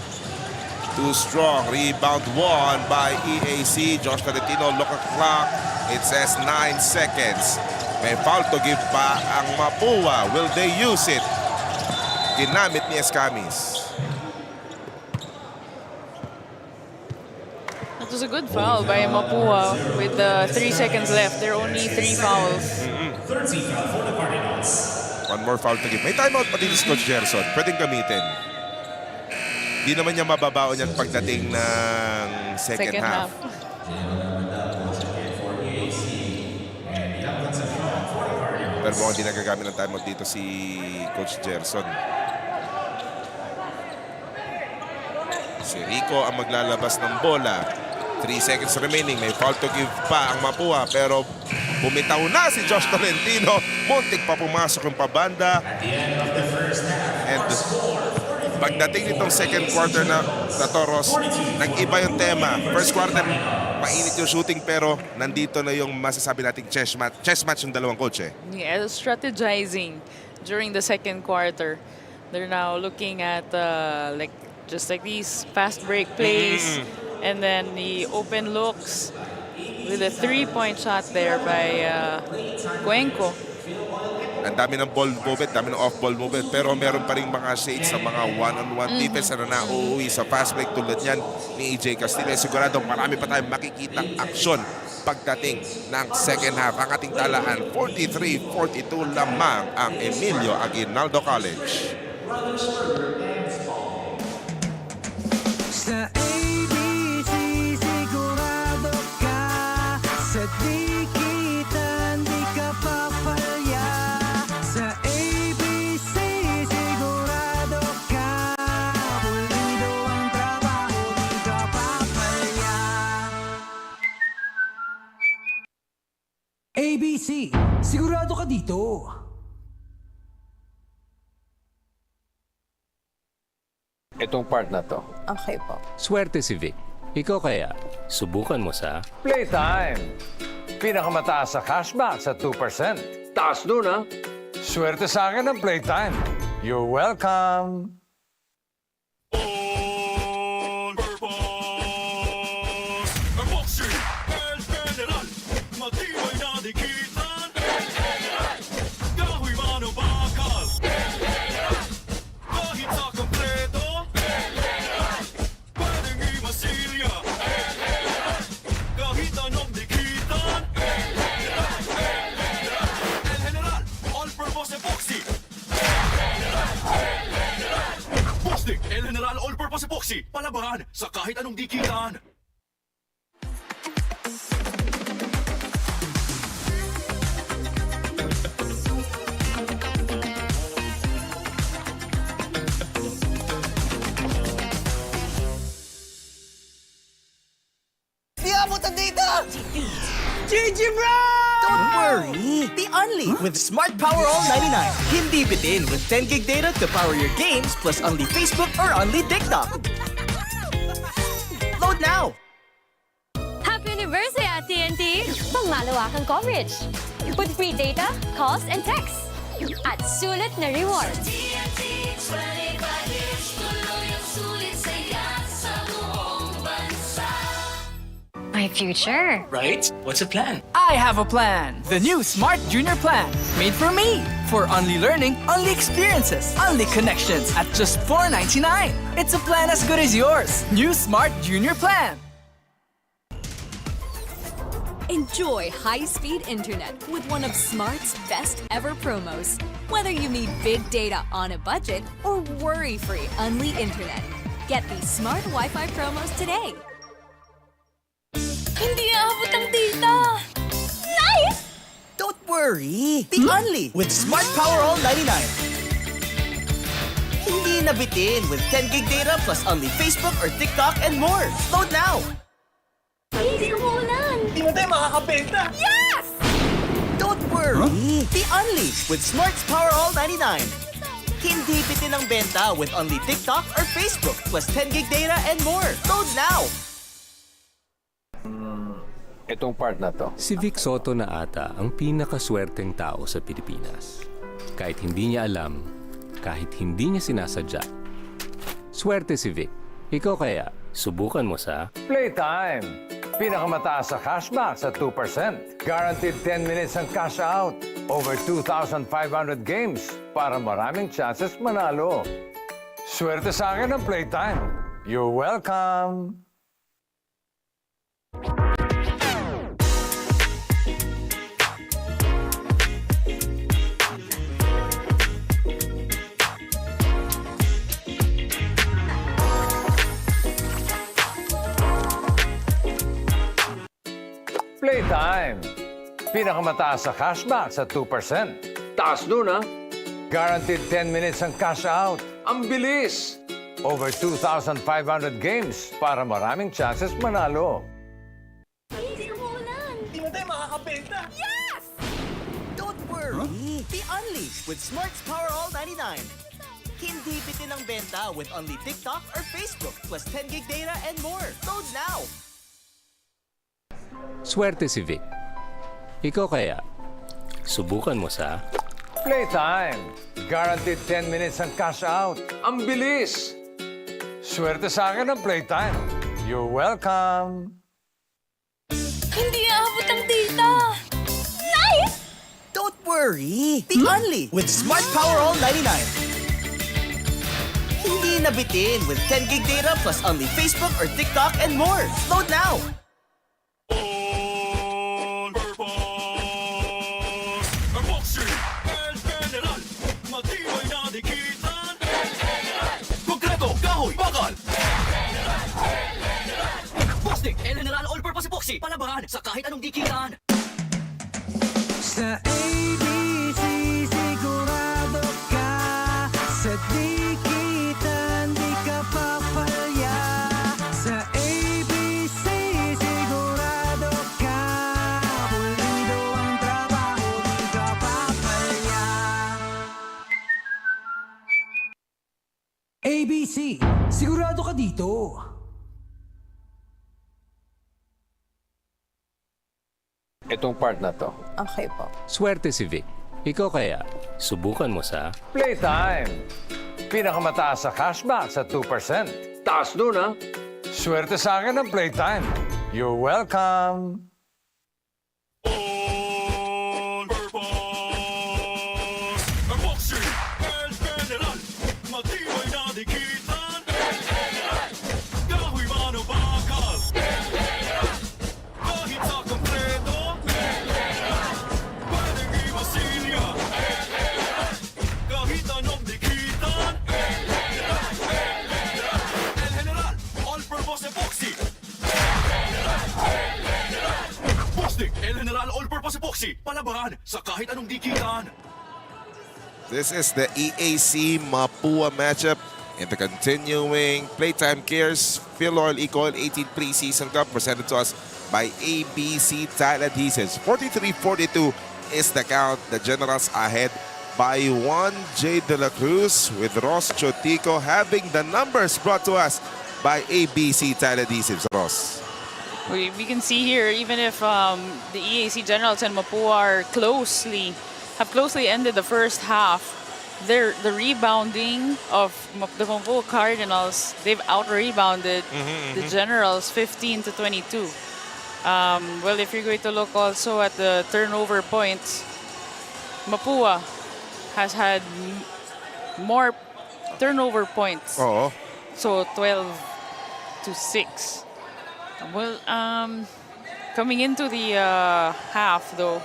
Too strong. Rebound won by EAC. Josh Tolentino, look at the clock. It says 9 seconds. May foul to give pa ang Mapua. Will they use it? Ginamit ni Escamis. That was a good foul by Mapua with 3 seconds left. There are only 3 fouls. Third team foul for the Cardinals. One more foul to give. May timeout pa din si Coach Gerson. Pwedeng gamitin. Di naman niya mababaon yan pagdating ng second half. Pero mukhang di nagagamit ng timeout dito si Coach Gerson. Si Rico ang maglalabas ng bola. 3 seconds remaining. May foul to give pa ang Mapua. Pero bumitaw na si Josh Tolentino. Muntik pa pumasok yung pabanda. And pagdating nitong second quarter na Toros, nag-iba yung tema. First quarter, mainit yung shooting pero nandito na yung masasabi nating chess match yung dalawang coach eh. Yeah, strategizing during the second quarter. They're now looking at just like these fast break plays and then the open looks with a 3-point shot there by Cuenco. Ang dami ng ball movement, dami ng off-ball movement, pero meron pa rin mga shades sa mga one-on-one defense na nauuwi sa fast break tulad yan ni EJ Castillo. Sigurado marami pa tayong makikitang aksyon pagdating ng second half. Ang ating talaan, 43-42 lamang ang Emilio Aguinaldo College. Sa ABC sigurado ka, sa dikitan di ka papalya. Sa ABC sigurado ka, pulido ang trabaho di ka papalya. ABC, sigurado ka dito. Itong part na to. Okay po. Swerte si Vic. Ikaw kaya, subukan mo sa Playtime! Pinakamataas sa cashback sa 2%. Taas nun, ha? Swerte sa akin ng Playtime. You're welcome! All-purpose boxing, El General. Matibay na dikitan. Kahoy man o bakal. Kahit sa kompleto. Pwedeng imasilya. Kahit anong dikitan. El General, all-purpose epoxy. Boosting, El General all-purpose epoxy. Palaban sa kahit anong dikitan. Di abutan dito! GG bro! Don't worry! The Only with Smart Power All 99. Hindi bitin with 10 gig data to power your games plus Only Facebook or Only TikTok. Load now! Happy anniversary at TNT! Pangmalawakang coverage. With free data, calls, and texts. At sulit na rewards. My future. Right? What's the plan? I have a plan. The new Smart Junior Plan. Made for me. For only learning, only experiences, only connections at just $4.99. It's a plan as good as yours. New Smart Junior Plan. Enjoy high-speed internet with one of Smart's best ever promos. Whether you need big data on a budget or worry-free Unli internet. Get these Smart Wi-Fi promos today. Hindi aabot ang data! Nice! Don't worry! The Only with Smart Power All 99. Hindi na bitin with 10 gig data plus Only Facebook or TikTok and more. Load now! Please, umuulan! Hindi mo tayo makakabenta! Yes! Don't worry! The Only with Smart's Power All 99. Hindi bitin ang benta with Only TikTok or Facebook plus 10 gig data and more. Load now! Itong part na to. Si Vic Soto na ata ang pinakaswerteng tao sa Pilipinas. Kahit hindi niya alam, kahit hindi niya sinasadya. Swerte si Vic. Ikaw kaya, subukan mo sa Playtime! Pinakamataas sa cashback sa 2%. Guaranteed 10 minutes ang cash out. Over 2,500 games para maraming chances manalo. Swerte sa akin ang Playtime. You're welcome! Playtime! Pinakamataas sa cashback sa 2%. Taas nun, ha? Guaranteed 10 minutes ang cash out. Ang bilis! Over 2,500 games para maraming chances manalo. Hindi umuulan. Hindi mo tayo makakabenta. Yes! Don't worry! Be unleashed with Smart's Power All 99. Hindi bitin ang benta with only TikTok or Facebook plus 10 gig data and more. Load now! swerte si Vic. Ikaw kaya, subukan mo sa Playtime! Guaranteed 10 minutes ang cash out. Ang bilis! Swerte sa akin ang Playtime. You're welcome! Hindi aabot ang data. Nice! Don't worry! Be only with Smart Power All 99. Hindi nabitin with 10 gig data plus only Facebook or TikTok and more. Load now! El General All-Purpose Epoxy, palabangan sa kahit anong dikitan. Sa ABC, sigurado ka. Sa dikitan, di ka papalya. Sa ABC, sigurado ka. Pulido ang trabaho, di ka papalya. ABC, sigurado ka dito. Itong part na to. Okay po. swerte si Vic. Ikaw kaya, subukan mo sa Playtime! Pinakamataas sa cashback sa 2%. Taas nun, ha? Swerte sa akin ang Playtime. You're welcome! El General All-Purpose Epoxy, palabangan sa kahit anong dikitan. This is the EAC Mapua matchup in the continuing Playtime Cares Filoil EcoOil 18th Preseason Cup presented to us by ABC Tile Adhesives. 43-42 is the count. The Generals ahead by 1 J. De La Cruz with Ross Chotico having the numbers brought to us by ABC Tile Adhesives. Ross. We can see here, even if the EAC Generals and Mapua have closely ended the first half, the rebounding of the Mapua Cardinals, they've out-rebounded the Generals 15-22. Well, if you're going to look also at the turnover points, Mapua has had more turnover points. Oo. So 12-6. Well, coming into the half, though,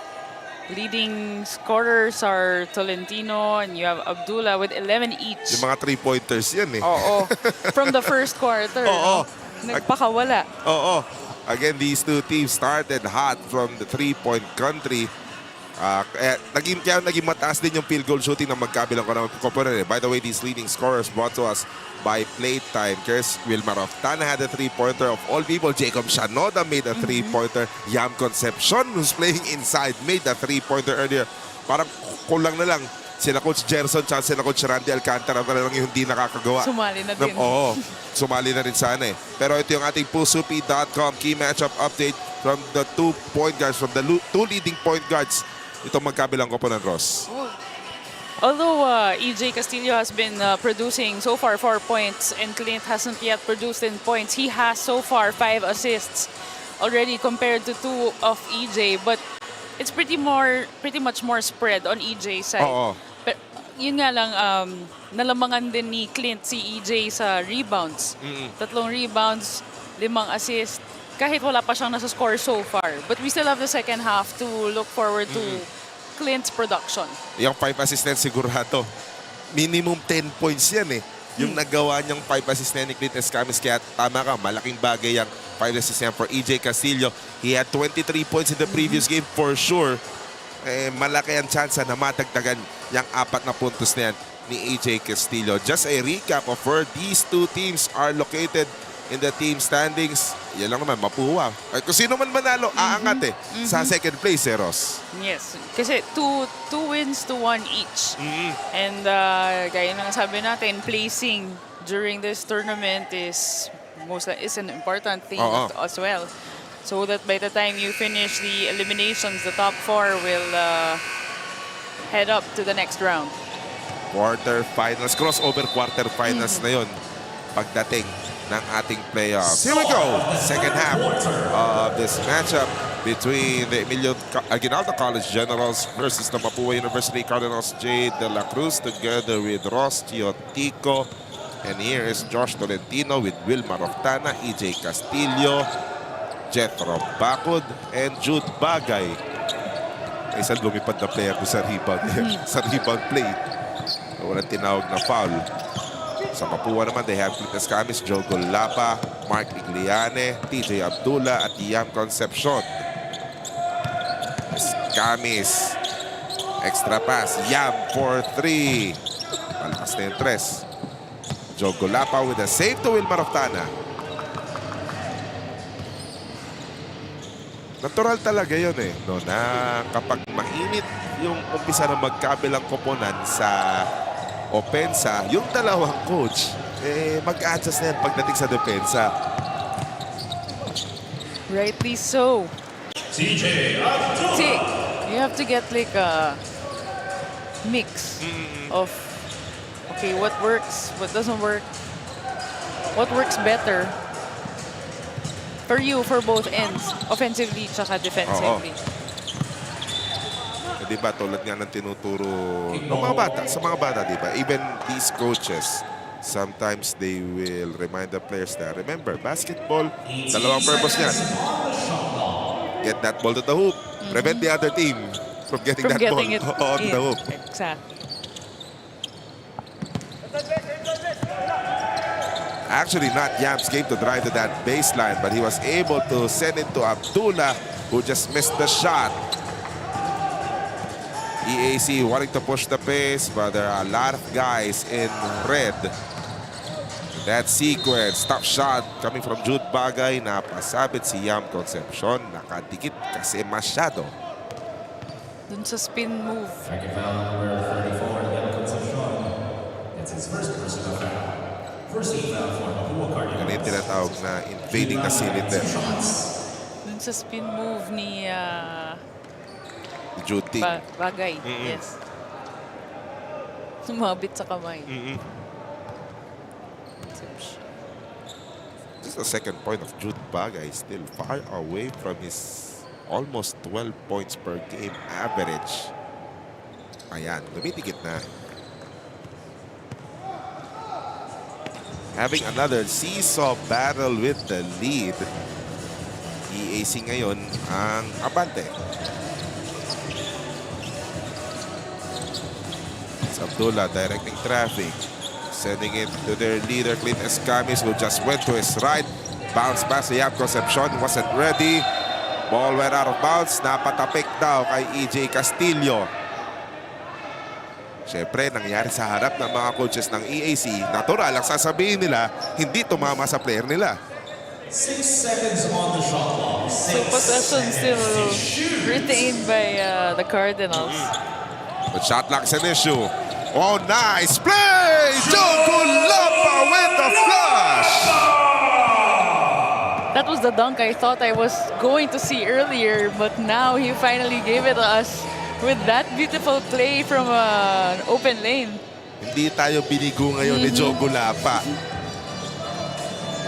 leading scorers are Tolentino and you have Abdullah with 11 each. Yung mga three-pointers yan eh. Oo. From the first quarter. Oo. Nagpakawala. Oo. Again, these two teams started hot from the three-point country. Kaya naging mataas din yung field goal shooting ng magkabilang component. By the way, these leading scorers brought to us by Playtime. Kers Wilmar of Tan had a three-pointer. Of all people, Jacob Shanoda made a three-pointer. Yam Concepcion, who's playing inside, made a three-pointer earlier. Parang kulang na lang sila Coach Gerson at sila Coach Randy Alcantara talagang yung hindi nakakagawa. Sumali na din. Oo, sumali na rin sana eh. Pero ito yung ating pusupi.com key matchup update from the 2 point guards, from the 2 leading point guards. Itong magkabilang koponan, Ross. Although EJ Castillo has been producing so far 4 points and Clint hasn't yet produced in points, he has so far 5 assists already compared to 2 of EJ. But it's pretty much more spread on EJ's side. Oo. Pero yun nga lang, nalamangan din ni Clint si EJ sa rebounds. 3 rebounds, 5 assists. Kahit wala pa siyang nasa score so far. But we still have the second half to look forward to Clint's production. Yung 5 assists sigurado. Minimum 10 points yan eh. Yung nagawa niyang 5 assists ni Clint Escamis. Kaya tama ka, malaking bagay yung 5 assists niya for EJ Castillo. He had 23 points in the previous game for sure. Malaki ang chance na matagdagan yung 4 na puntos na yan ni EJ Castillo. Just a recap of where these two teams are located in the team standings. Yan lang naman, Mapua. Ay, kung sino man manalo, aangat sa second place, Ross. Yes, kasi 2 wins to 1 each. And gaya ng sabi natin, placing during this tournament is an important thing as well. So that by the time you finish the eliminations, the top 4 will head up to the next round. Quarterfinals, crossover quarterfinals na yun pagdating ng ating playoffs. Here we go! Second half of this matchup between the Emilio Aguinaldo College Generals versus the Mapua University Cardinals. Jay De La Cruz together with Ross Chiotico. And here is Josh Tolentino with Wilmar Octana, EJ Castillo, Jethro Bacud, and Jude Bagay. Isang lumipad na player ko sa rebound, sa rebound play. Walang tinawag na foul. Sa Mapua naman, they have Clint Escamis, Joe Golapa, Mark Igliane, TJ Abdullah, at Iam Concepcion. Escamis. Extra pass. Yam for 3. Palakas na yung 3. Joe Golapa with a save to Wilmar Octana. Natural talaga yun eh. No, na kapag mainit yung umpisa ng magkabilang koponan sa opensa, yung dalawang coach, mag-adjust na yan pagdating sa depensa. Rightly so. See, you have to get like a mix of, okay, what works, what doesn't work, what works better for you, for both ends, offensively tsaka defensively. Diba, tulad nga ng tinuturo ng mga bata, sa mga bata, diba? Even these coaches, sometimes they will remind the players that, remember, basketball, dalawang purpose niyan. Get that ball to the hoop. Prevent the other team from getting that ball on the hoop. Exactly. Actually, not Yam's game to drive to that baseline, but he was able to send it to Abdullah, who just missed the shot. EAC wanting to push the pace, but there are a lot of guys in red. That sequence, top shot coming from Jude Bagay, napasabit si Yam Concepcion, nakadikit kasi masyado. Dun sa spin move. Ano yung tinatawag na invading the cylinder? Dun sa spin move ni Jude Ting. Bagay, yes. Sumabit sa kamay. This is the second point of Jude Bagay, still far away from his almost 12 points per game average. Ayan, lumitikit na. Having another seesaw battle with the lead. EAC ngayon ang abante. It's Abdullah directing traffic. Sending it to their leader, Clint Escamis, who just went to his right. Bounce pass to Yam Concepcion, wasn't ready. Ball went out of bounds. Napatapik daw kay EJ Castillo. Siyempre, nangyari sa harap ng mga coaches ng EAC. Natural, ang sasabihin nila, hindi tumama sa player nila. 6 seconds on the shot clock. So possession still retained by the Cardinals. But shot clock's an issue. Oh, nice play! Jogulapa with the flush! That was the dunk I thought I was going to see earlier, but now he finally gave it to us with that beautiful play from an open lane. Hindi tayo binigo ngayon ni Jogulapa.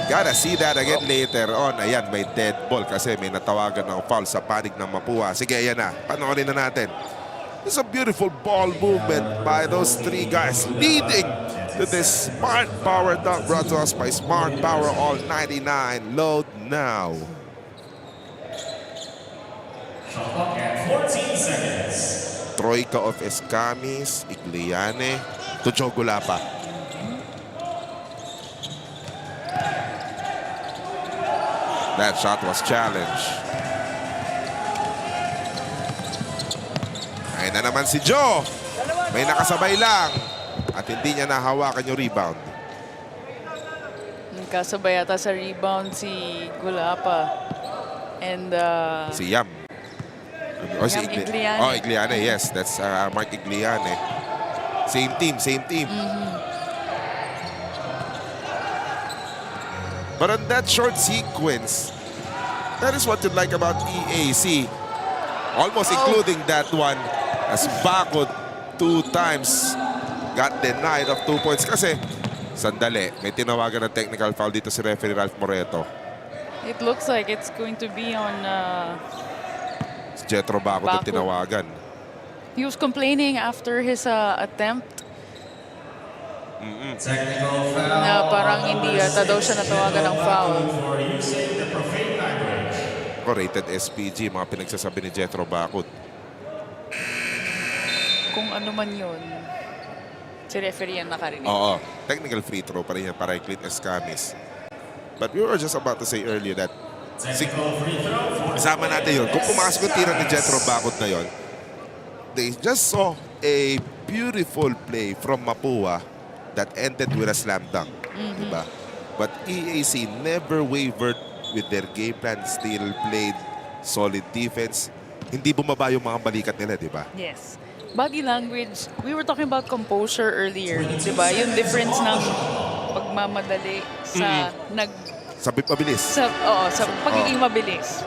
Gotta see that again later on. Ayan, may dead ball kasi may natawagan ng foul sa panig ng Mapua. Sige, ayan na. Panoorin na natin. It's a beautiful ball movement by those three guys leading to this Smart Power dunk brought to us by Smart Power All 99. Load now. Shot clock at 14 seconds. Troika of Escamis, Igliane, to Jogulapa. That shot was challenged. Ayun na naman si Joe. May nakasabay lang. At hindi niya nahawakan yung rebound. Nagkasabay yata sa rebound si Gulapa. And Si Yam. O si Yam Igliane. Oh, Igliane, yes. That's Mark Igliane. Same team, same team. But on that short sequence, that is what you like about EAC. Almost including that one as Bakod 2 times got denied of 2 points. Kasi, sandali, may tinawagan ng technical foul dito si referee Ralph Moreto. it looks like it's going to be on Si Jetro Bakod ang tinawagan. he was complaining after his attempt Technical foul. na parang hindi yata daw siya natawagan ng foul. For using the profane language. Rated SPG, mga pinagsasabi ni Jetro Bakod. Kung ano man yun, si referee ang nakarinig. Oo, technical free throw pa rin yan para kay Clint Escamis. But we were just about to say earlier that Technical free throw for kasama natin yun. Kung pumasok yung tira ni Jetro Bakod na yun, they just saw a beautiful play from Mapua that ended with a slam dunk. Diba? But EAC never wavered with their game plan, still played solid defense. Hindi bumaba yung mga balikat nila, diba? Yes. Body language, we were talking about composure earlier, diba? Yung difference ng pagmamadali sa Sabi pabilis. sa pagiging mabilis.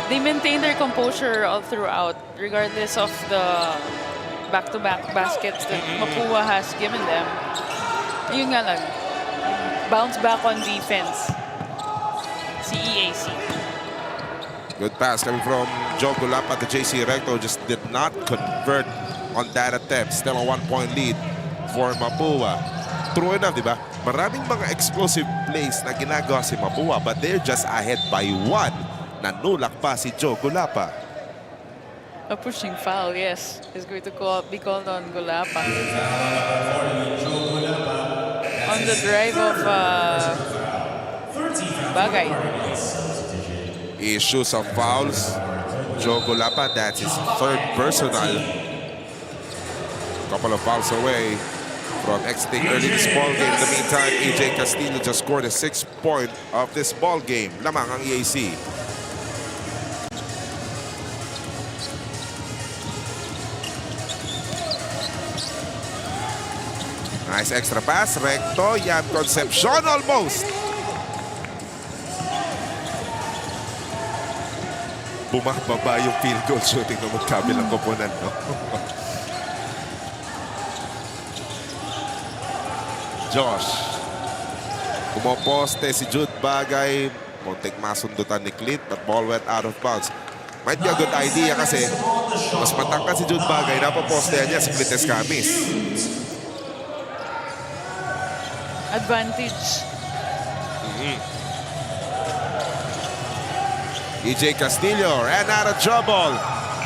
They maintain their composure all throughout, regardless of the back-to-back baskets that Mapua has given them. Yun nga lang, bounce back on defense. Si EAC. Good pass coming from Jogulapa to JC Recto. Just did not convert on that attempt. Still a 1-point lead for Mapua. True enough, di ba? Maraming mga explosive plays na ginagawa si Mapua, but they're just ahead by 1. Nanulak pa si Jogulapa. A pushing foul, yes, is going to be called on Gulapa. On the drive of Bagay. Issues of fouls. Jogulapa, that's his 3rd personal. Couple of fouls away from exiting early this ball game. In the meantime, AJ Castillo just scored a 6th point of this ball game. Lamang ang EAC. Nice extra pass. Recto. Yan. Concepcion almost. Bumababa yung field goal shooting ng magkabilang koponan. No? Josh. Pumoposte si Jude Bagay. Muntik masundutan ni Clint, but ball went out of bounds. Might be a good idea kasi mas matangkad si Jude Bagay. Napapostehan niya si Clint Escamis. Advantage. EJ Castillo ran out of trouble.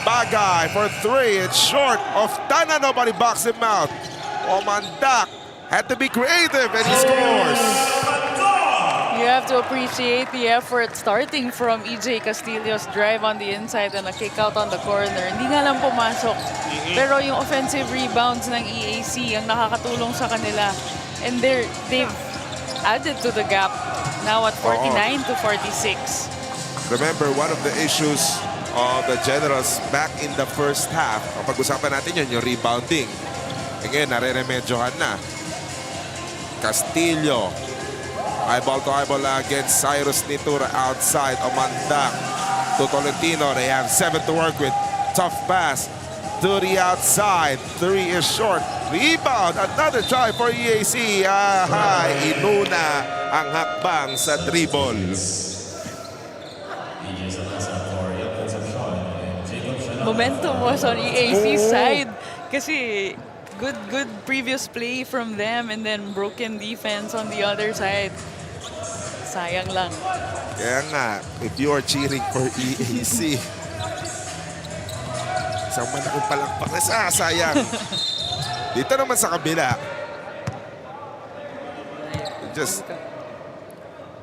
Bagay for 3. It's short of Tana. Nobody boxed him out. Omandak had to be creative and he scores. You have to appreciate the effort starting from EJ Castillo's drive on the inside and a kick out on the corner. Hindi nga lang pumasok. Pero yung offensive rebounds ng EAC ang nakakatulong sa kanila. And they've added to the gap now at 49 to 46. Remember, one of the issues of the Generals back in the first half. Ang pag-usapan natin yun, yung rebounding. Again, nare-remedyohan na. Castillo. Eyeball to eyeball against Cyrus Nitura outside. Omandak to Tolentino. They have 7 to work with. Tough pass to the outside. 3 is short. Rebound. Another try for EAC. Aha, inuna ang hakbang sa dribble. Momentum was on EAC's side. Kasi good previous play from them and then broken defense on the other side. Sayang lang. Kaya nga, if you are cheering for EAC, isang malaking palakpak na sayang. Dito naman sa kabila, just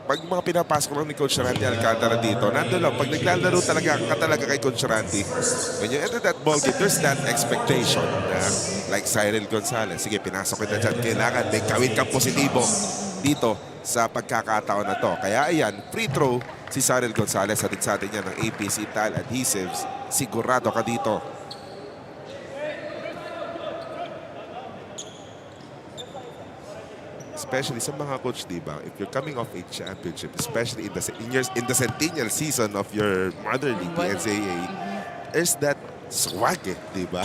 pag mga pinapasok lang ni Coach Randy Alcantara dito, nandun lang, pag naglalaro talaga kay Coach Randy, when you enter that ball game, there's that expectation na, like Cyril Gonzalez, sige, pinasok kita dyan, kailangan may kawin kang positibo dito sa pagkakataon na to. Kaya ayan, free throw si Cyril Gonzalez, hatid sa atin yan ng APC Tile Adhesives, sigurado ka dito. Especially sa mga coach, diba? If you're coming off a championship, especially in the centennial season of your mother league, the NCAA, there's that swag, diba?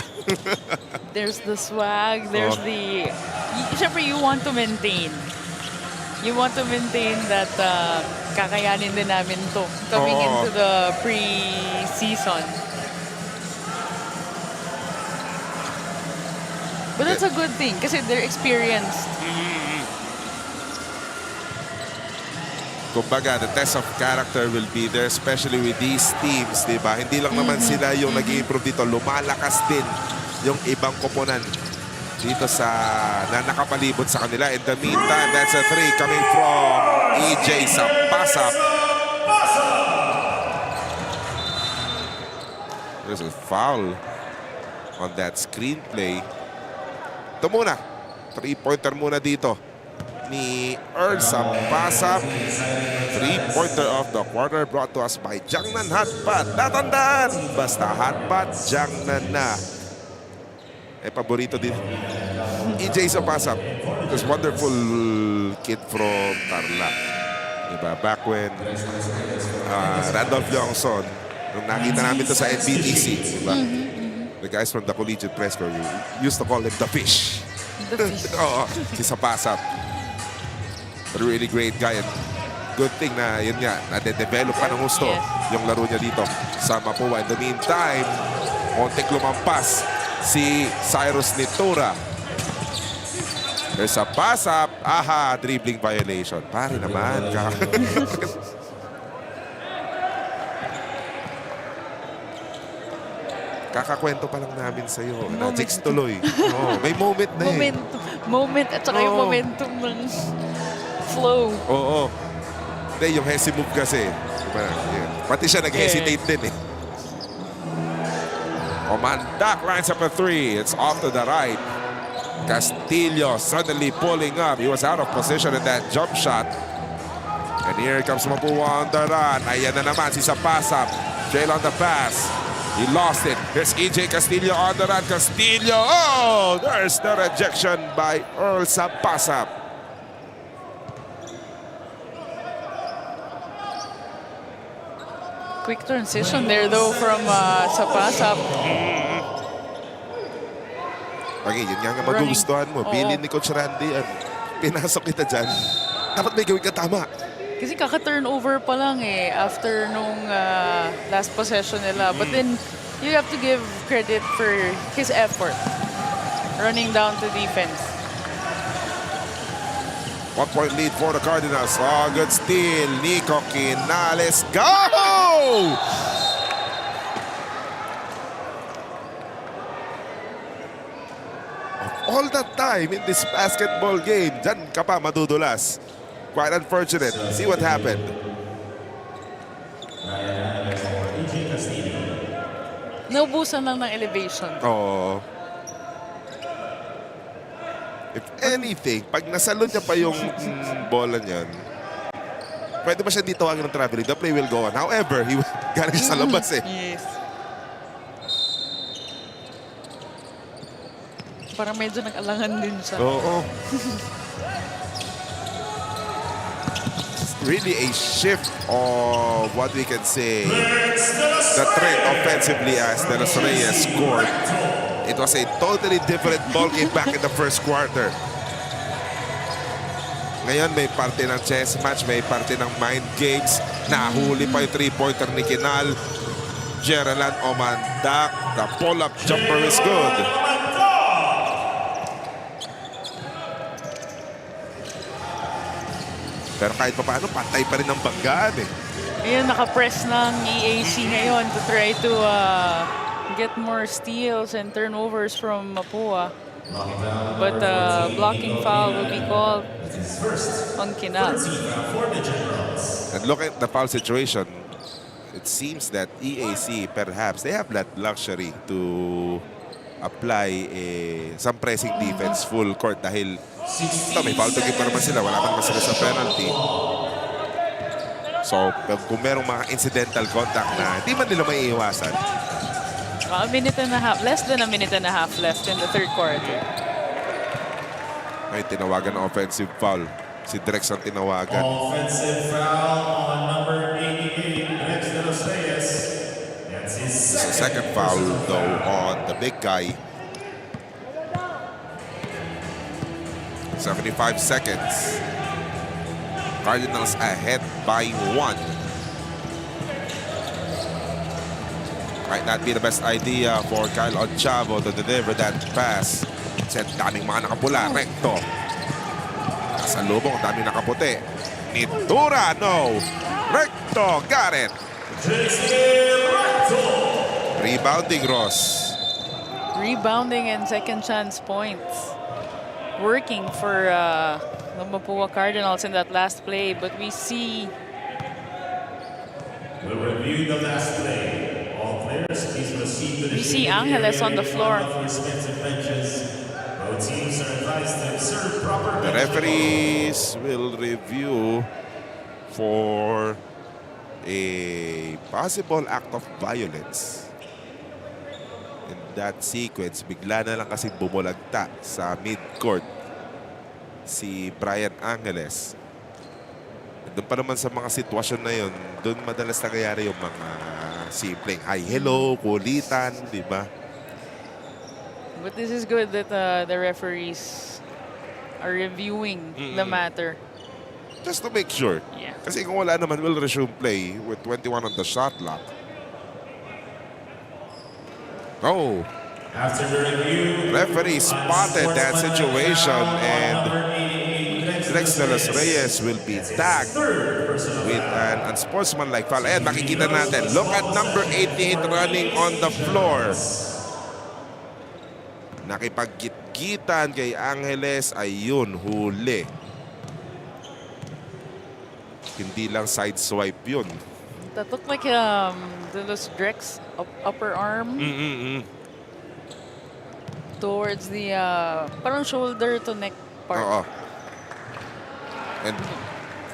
There's the swag, there's the... Siyempre, you want to maintain. You want to maintain that kakayanin din namin to coming into the pre-season. But that's a good thing kasi they're experienced. Kumbaga, the test of character will be there, especially with these teams, diba? Hindi lang naman sila yung nag-i-improve dito. Lumalakas din yung ibang koponan dito na nakapalibot sa kanila. In the meantime, that's a 3 coming from EJ sa pass-up. There's a foul on that screenplay. Ito muna. 3-pointer muna dito ni Earl sa pass-up. 3-pointer of the quarter brought to us by Jangnan Hotpot. Tatandaan! Basta Hotpot, Jangnan na. Paborito din. EJ sa pass-up. This wonderful kid from Tarlac. Diba? Back when Randolph Longson, nung nakita namin to sa NBTC, diba? The guys from the collegiate press corps used to call him the fish. The fish. Oo, si sa pass-up. But a really great guy. And good thing na yun nga, nade-develop pa ng gusto yung laro niya dito sa Mapua. In the meantime, konting lumampas si Cyrus Nitura. There's a pass-up. Aha, dribbling violation. Pare naman. Kakakwento pa lang namin sa'yo. Jigs tuloy. May moment na Moment at saka yung momentum ng flow. Oo. Hindi, yung hesi move kasi. Diba? Pati siya nag-hesitate din eh. Omandak lines up a 3. It's off to the right. Castillo suddenly pulling up. He was out of position in that jump shot. And here comes Mapua on the run. Ayan na naman si sa pass-up. Trail on the pass. He lost it. Here's EJ Castillo on the run. Castillo. Oh, there's the rejection by Earl sa pass-up. Quick transition there though from sa pass-up. Okay, yun nga magugustuhan mo. Bilin ni Coach Randy. Pinasok kita dyan. Dapat may gawin ka tama. Kasi kaka-turnover pa lang after nung last possession nila. But then, you have to give credit for his effort. Running down to defense. 1-point lead for the Cardinals. Oh, good steal. Nico Quinales. Go! All that time in this basketball game, dyan ka pa madudulas. Quite unfortunate. See what happened. Naubusan lang ng elevation. Oo. If anything, pag nasalon niya pa yung bola niyan, pwede ba siya dito tawagin ng traveling? The play will go on. However, galing siya sa labas eh. Yes. parang medyo nag-alangan din siya. Oo. Really a shift of what we can say the trend offensively as De Los Reyes scored. It was a totally different ballgame back in the first quarter. Ngayon may parte ng chess match, may parte ng mind games. Nahuli pa yung three-pointer ni Kinal. Gerald Omandak, the pull-up jumper is good. Pero kahit pa paano, patay pa rin ang banggaan eh. Ayun, naka-press ng EAC ngayon to try to get more steals and turnovers from Mapua. But blocking foul will be called on Kinal. And look at the foul situation. It seems that EAC, perhaps, they have that luxury to apply some pressing defense full court dahil ito, may foul to give pa naman sila. Wala pa naman sila sa penalty. So, kung merong mga incidental contact na hindi man nila may iiwasan. A minute and a half, less than a minute and a half left in the third quarter. Ay, tinawagan ng offensive foul. Si Drex ang tinawagan. Offensive foul on number 88, Drex De Los Reyes. That's his Second foul, though, on the big guy. 75 seconds. Cardinals ahead by 1. Might not be the best idea for Kyle Ochavo to deliver that pass. Kasi daming mga nakapula, rekto. Nasa lubong, daming nakaputi. Nitura, no. Recto, got it. Rebounding, Ross. Rebounding and second chance points. Working for the Mapua Cardinals in that last play, but we see... We'll review the last play. All players, please proceed to the We see Angeles on the floor. respective benches. Both teams are advised to observe proper The referees will review for a possible act of violence. In that sequence, bigla na lang kasi bumulagta sa mid-court si Brian Angeles. Doon pa naman sa mga sitwasyon na yun, doon madalas nangyayari yung mga simpleng hi, hello, kulitan, di ba? But this is good that the referees are reviewing the matter. Just to make sure. Yeah. Kasi kung wala naman, we'll resume play with 21 on the shot clock. Oh. After the review, Referee spotted that situation and Drex De Los Reyes will be tagged with an unsportsmanlike foul. And makikita natin, look at number 88 running on the floor. Nakipag-gitgitan kay Angeles, ayun, huli. Hindi lang side swipe yun. That looked like Los Drex upper arm towards the parang shoulder to neck part. Oo. And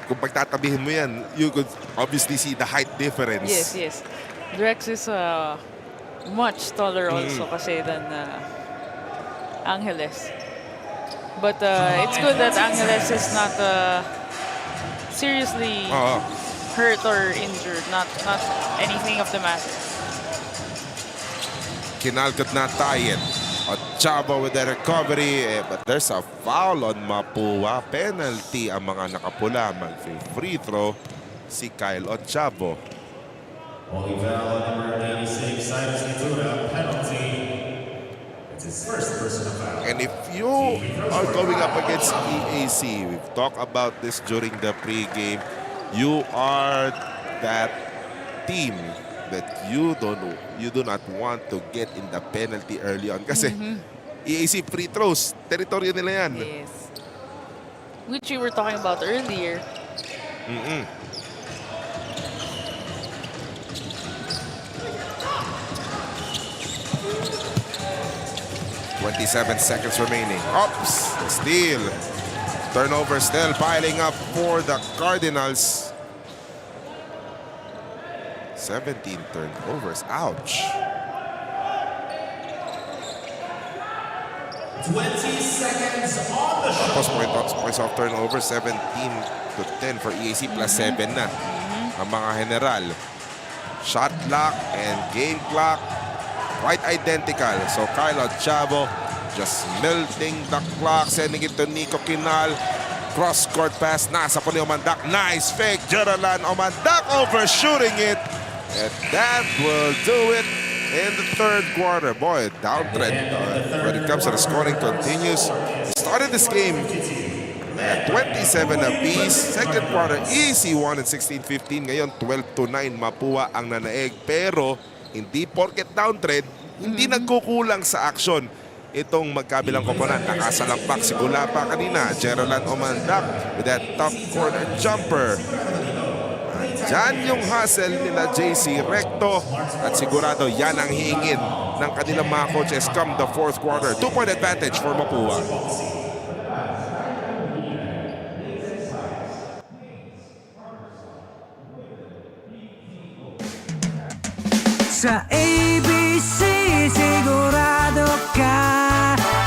kung pagtatabihin mo yan, you could obviously see the height difference. Yes, yes. Drex is much taller also kasi than Angeles. But it's good that Angeles is not seriously hurt or injured. Not anything of the matter. Kinal could not tie it. Ochavo with the recovery, but there's a foul on Mapua. Penalty ang mga nakapula. Mag-free throw si Kyle Ochavo. Holding foul on number 86, Cyrus Nitura, penalty. It's his first personal foul. And if you are going up against EAC, we've talked about this during the pregame, you are that team that you do not want to get in the penalty early on. Kasi EAC free throws, teritoryo nila yan. Yes. Which we were talking about earlier. 27 seconds remaining. Oops, steal. Turnover still piling up for the Cardinals. 17 turnovers. Ouch. Tapos points of turnover, 17-10 for EAC plus 7 na. Ang mga general. Shot clock and game clock quite identical. So Kyle Chavo just melting the clock, sending it to Nico Quinal. Cross-court pass, nasa po ni Omandak. Nice fake, Jeralan Omandak overshooting it. And that will do it in the third quarter. Boy, downtrend when it comes to the scoring continues. We started this game at 27 apiece. Second quarter, EAC won at 16-15. Ngayon, 12-9 Mapua ang nanaig. Pero, hindi porket downtrend, hindi nagkukulang sa aksyon. Itong magkabilang koponan, nakasalampak si Gulapa kanina. Jeralan Omandak with that top corner jumper. Diyan yung hustle nila JC Recto. At sigurado yan ang hingin ng kanilang mga coaches come the fourth quarter. 2-point advantage for Mapua. Sa ABC, sigurado ka,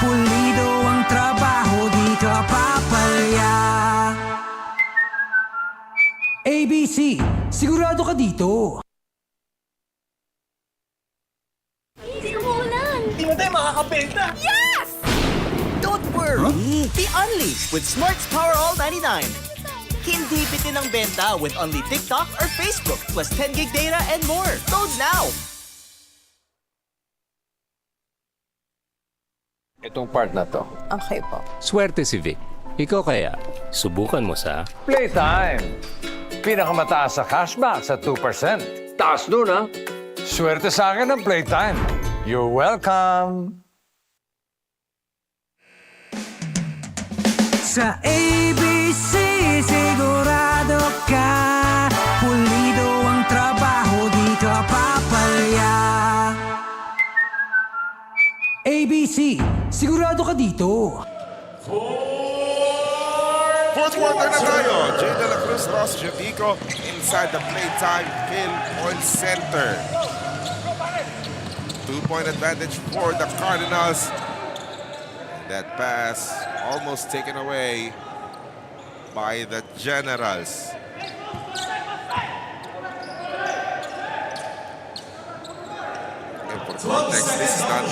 pulido ang trabaho, di ka papalya. ABC, sigurado ka dito. Hindi umuulan. Hindi mo tayo makakabenta. Yes! Don't worry! Be unleashed with Smart's Power All 99. Hindi bitin ang benta with only TikTok or Facebook plus 10 gig data and more. Load now! Itong part na to. Okay po. Swerte si Vic. Ikaw kaya, subukan mo sa Playtime! Pinakamataas sa cashback sa 2%. Taas nun, ha? Swerte sa akin ang Playtime. You're welcome! Sa ABC, sigurado ka, pulido ang trabaho, di ka papalya. ABC, sigurado ka dito. Fourth quarter na tayo. Jay De La Cruz, Ross Jutico inside the Playtime Filoil Center. 2-point advantage for the Cardinals. That pass almost taken away by the Generals. And for context, this is not...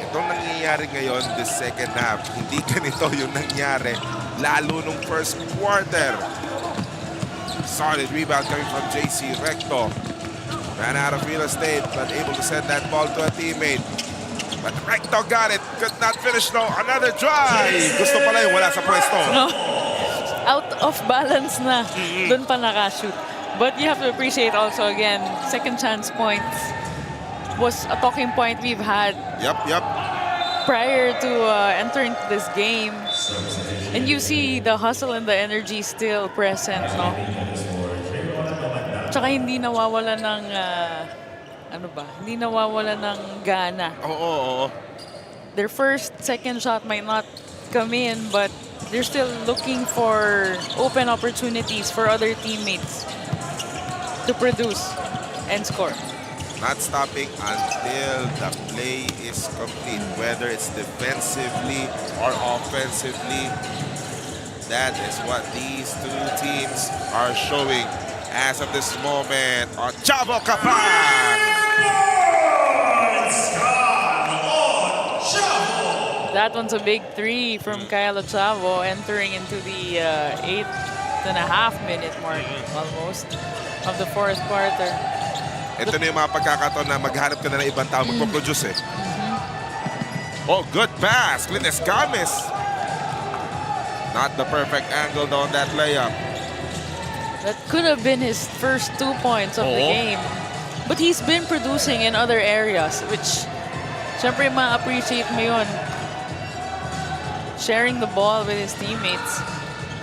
Itong nangyayari ngayon, this second half, hindi ganito yung nangyari lalo nung first quarter. Solid rebound coming from JC Recto. Ran out of real estate, but able to send that ball to a teammate. But Recto got it. Could not finish though. Another drive. Gusto pala yung wala sa pwesto. No. Out of balance na. Doon pa nakashoot. But you have to appreciate also again, second chance points was a talking point we've had. Yep. Prior to entering this game. And you see the hustle and the energy still present, no? Tsaka hindi nawawala ng, hindi nawawala ng gana. Oo. Their first, second shot might not come in, but they're still looking for open opportunities for other teammates to produce and score. Not stopping until the play is complete, whether it's defensively or offensively. That is what these two teams are showing as of this moment on Chavo Kapang. That one's a big three from Kyle Chavo entering into the 8.5-minute mark almost of the fourth quarter. Ito na yung mga pagkakataon na maghanap ka na ng ibang tao magpo-produce eh. Oh, good pass. Clines Games. Not the perfect angle on that layup. That could have been his first 2 points of the game. But he's been producing in other areas, which syempre ma-appreciate mo yun. Sharing the ball with his teammates.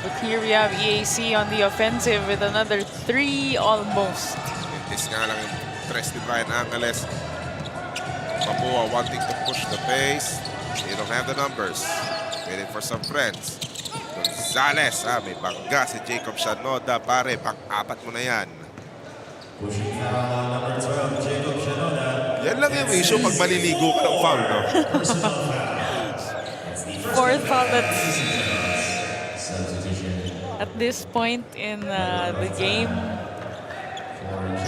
But here we have EAC on the offensive with another 3 almost. This nga lang yung press ni Brian Angeles. Mapua wanting to push the pace. They don't have the numbers. Waiting for some friends. Gonzales, may bangga si Jacob Shanoda. Pare, pang-apat mo na yan. Yan lang yung issue pag maliligo ka ng foul, no? fourth foul that's at this point in the game.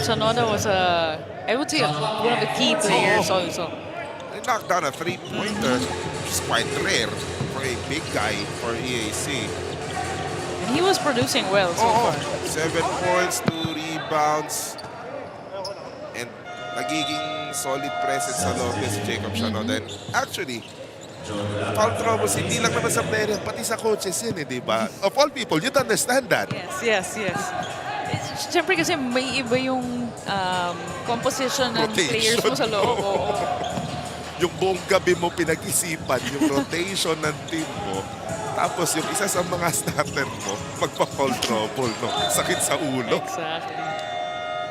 Sonoda was I would say one of the key players also. They knocked down a three-pointer, which is quite rare for a big guy for EAC. And he was producing well so far. 7 points, 2 rebounds, and nagiging solid presence sa loob si Jacob Sonoda. Actually, foul troubles, hindi lang naman sa player, pati sa coaches yun, di ba? Of all people, you'd understand that. Yes. Siyempre kasi may iba yung composition ng players mo sa loob. Yung buong gabi mo pinag-isipan, yung rotation ng team mo, tapos yung isa sa mga starter mo, magpa-foul trouble, no? Sakit sa ulo. Exactly.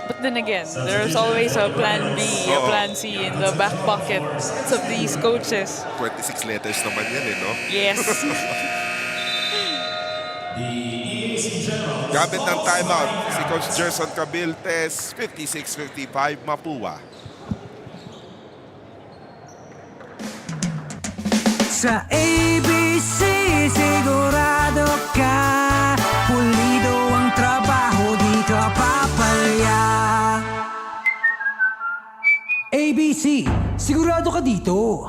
But then again, there's always a plan B, a plan C in the back pockets of these coaches. 26 letters naman yan, no? Yes. Gamit ng timeout, si Coach Gerson Cabiltes, 56-55, Mapua. Sa ABC, sigurado ka, pulido ang trabaho, di ka papalya. ABC, sigurado ka dito.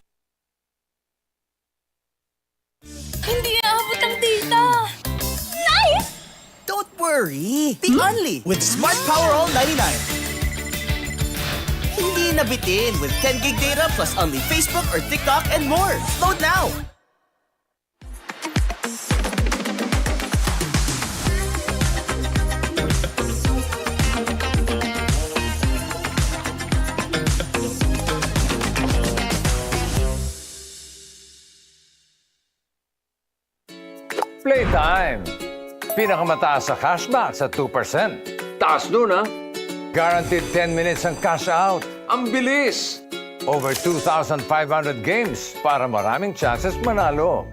Hindi aabot ang data! Nice! Don't worry! The Only with Smart Power All 99. Hindi nabitin with 10 gig data plus Only Facebook or TikTok and more. Load now! Playtime! Pinakamataas sa cashback sa 2%. Taas nun, ha? Guaranteed 10 minutes ang cash out. Ang bilis! Over 2,500 games para maraming chances manalo.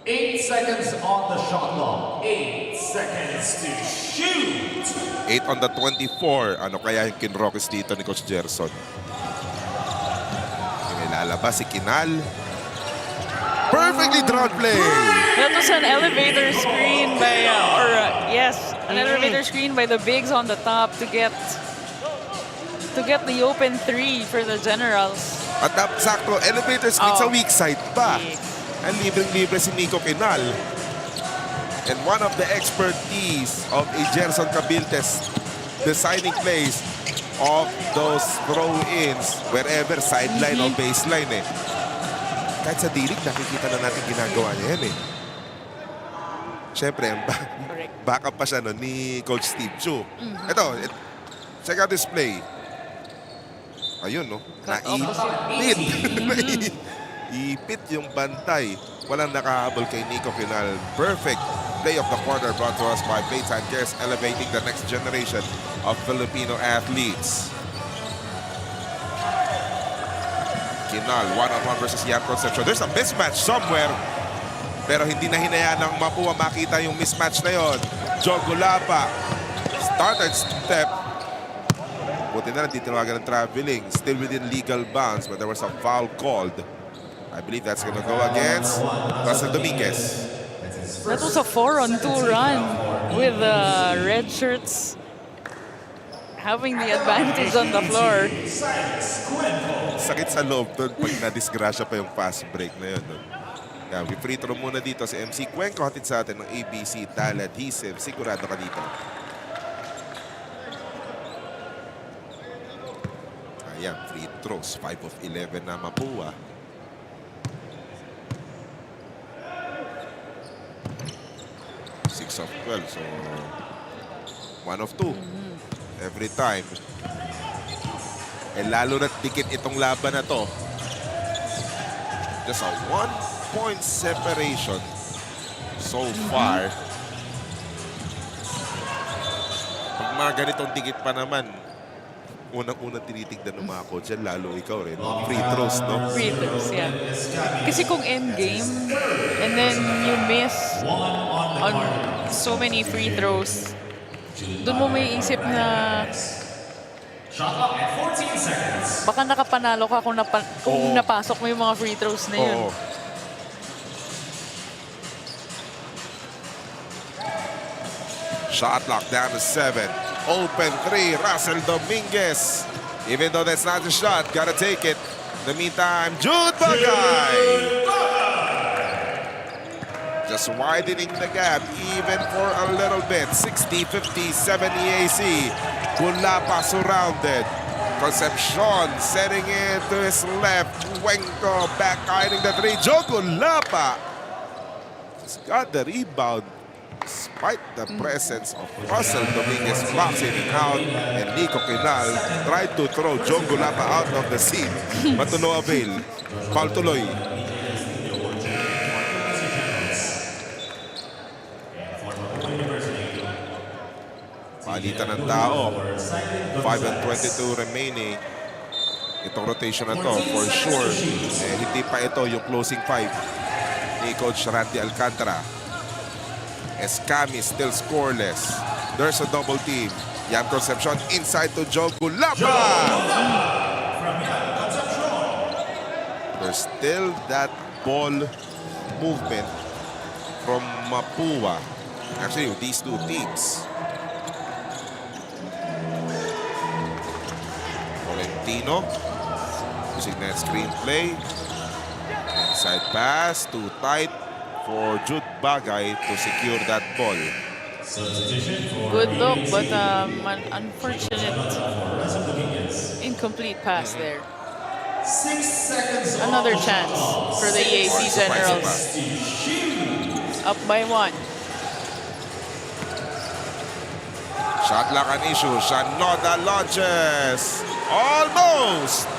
Eight seconds on the shot clock. 8 seconds to shoot. 8 on the 24. Ano kaya yung kinrockets dito ni Coach Gerson? Lalabas si Kinal. Perfectly drawn play. That was an elevator screen by, an elevator screen by the bigs on the top to get the open three for the Generals. At sakto, elevator screen sa weak side pa. Yes. Ang libreng-libre si Nico Kinal. And one of the expertise of a Gerson Cabiltes designing plays of those throw-ins wherever, sideline o baseline eh. Kahit sa dilig, nakikita na natin ginagawa niya yan eh. Siyempre, backup pa siya no, ni Coach Steve Chu. Ito, check out this play. Ayun, no? Naipit. Ipit yung bantay. Walang nakahabol kay Nico Kinal. Perfect play of the quarter brought to us by Playtime Cares, elevating the next generation of Filipino athletes. Kinal, one-on-one versus Yan Concepcion. There's a mismatch somewhere. Pero hindi na hinayaan ng Mapua makita yung mismatch na yon. Joe Gulapa, started step. Buti na lang, di tinawagan ng traveling. Still within legal bounds, but there was a foul called. I believe that's gonna go against Russell Dominguez. That was a 4-on-2 run with the red shirts having the advantage on the floor. Sakit sa loob doon pag na-disgrasya pa yung fast break na yun. Yeah, we free throw muna dito si MC Cuenco, hatid sa atin ng ABC Tal Adhesive. Sigurado ka dito. Ayan, free throws. 5 of 11 na Mapua. Of 12, so 1 of 2 every time. Eh lalo na dikit itong laban na to. Just a 1-point separation so far. Pag mga ganitong dikit pa naman, unang-unang tinitignan ng mga coach yan, lalo ikaw rin. Free throws, no? Free throws, yeah. Kasi kung end game, and then you miss on so many free throws, doon mo may isip na Shot clock at 14 seconds. Baka nakapanalo ka kung, kung napasok mo yung mga free throws na yun. Oo. Shot clock down to 7. Open 3, Russell Dominguez. Even though that's not the shot, gotta take it. In the meantime, Jude Bagay. Just widening the gap even for a little bit. 60-57 EAC. Gulapa surrounded. Concepcion setting it to his left. Cuenco back hiding the 3. Joe Gulapa has got the rebound despite the presence of Russell Dominguez boxing out, and Nico Quinal tried to throw Joe Gulapa out of the scene but to no avail. Foul tuloy. Palitan ng tao. 5:22 remaining. Itong rotation na to, for sure. Hindi pa ito yung closing 5 ni Coach Randy Alcantara. Escami still scoreless. There's a double team. Yan Concepcion inside to Joe Gulapa. There's still that ball movement from Mapua. Actually, these two teams. Tolentino using that screen play. Inside pass, too tight for Jude Bagay to secure that ball. Good look, but an unfortunate incomplete pass there. 6 seconds. Another chance for the EAC Generals. Up by 1. Shot clock an issue. Shanoda launches. Almost.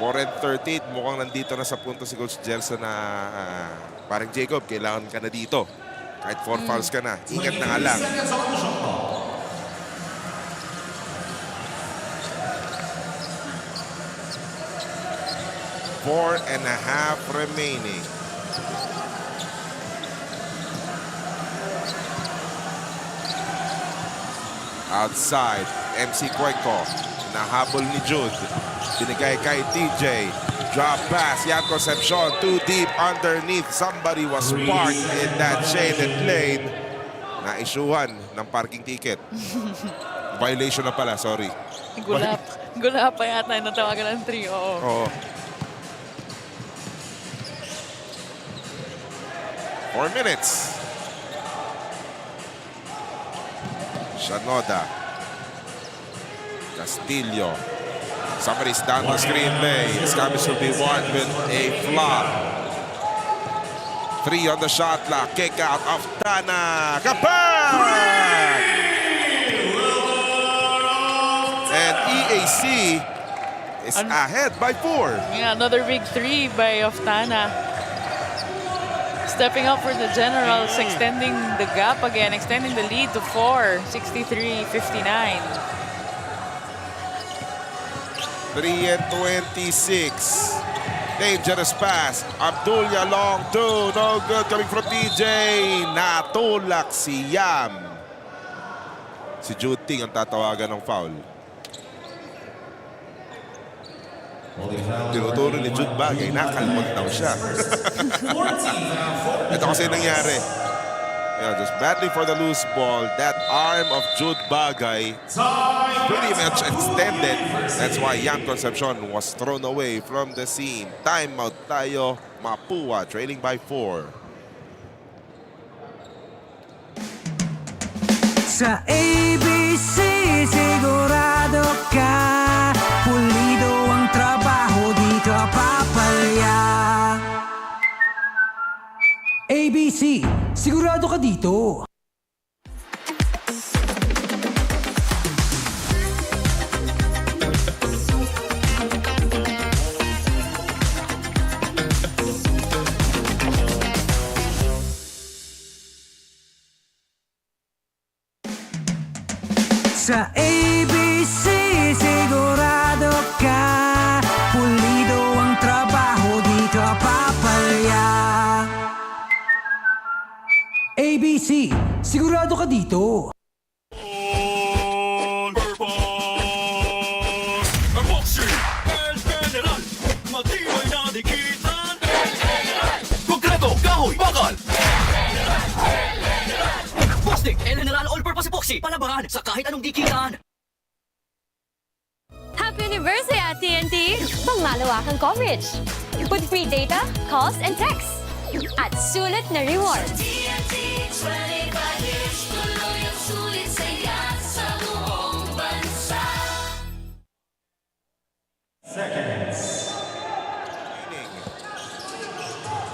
And 13, mukhang nandito na sa punto si Coach Gelson na parang Jacob, kailangan ka na dito. Kahit 4 fouls ka na, ingat na nga lang. Four and a half remaining. Outside, MC Cuenco. Nahabol ni Jude. Binigay kay TJ. Drop pass. Yan Concepcion. Too deep underneath. Somebody was parked in that shaded lane. Naisuhan ng parking ticket. Violation na pala. Sorry. Gulapa yata yung natawagan ng 3. Oo. 4 minutes. Shanoda. Castillo. Somebody's down the screen play. Escamis will be one with a flop. 3 on the shot clock. Kick out of Tana. Kapag! And EAC is ahead by 4. Yeah, another big 3 by Oftana. Stepping up for the Generals, extending the gap again, extending the lead to 4, 63-59. 3:26. Dangerous pass. Abdullah long 2. No good coming from DJ. Natulak si Yam. Si Jude Ting ang tatawagan ng foul. Tinuturo ni Jude Bagay. Nakalmot daw siya. Ito kasi nangyari. Yeah, just badly for the loose ball. That arm of Jude Bagay pretty much extended. That's why Yam Concepcion was thrown away from the scene. Timeout tayo. Mapua trailing by 4. Sa ABC sigurado ka, pulido ang trabaho, di ka papalya. ABC, sigurado ka dito. Sa ABC sigurado ka, pulido ang trabaho, di ka papalya. ABC, sigurado ka dito. All-purpose epoxy El General. Matibay na dikitan. Konkreto, kahoy, bakal. Plastic El General All-Purpose Epoxy. Palabahan sa kahit anong dikitan. Happy anniversary at TNT! Pangmalawakang coverage. With free data, calls, and texts. At sulit na rewards. TNT 25 years, tuloy ang sulit saya sa buong bansa.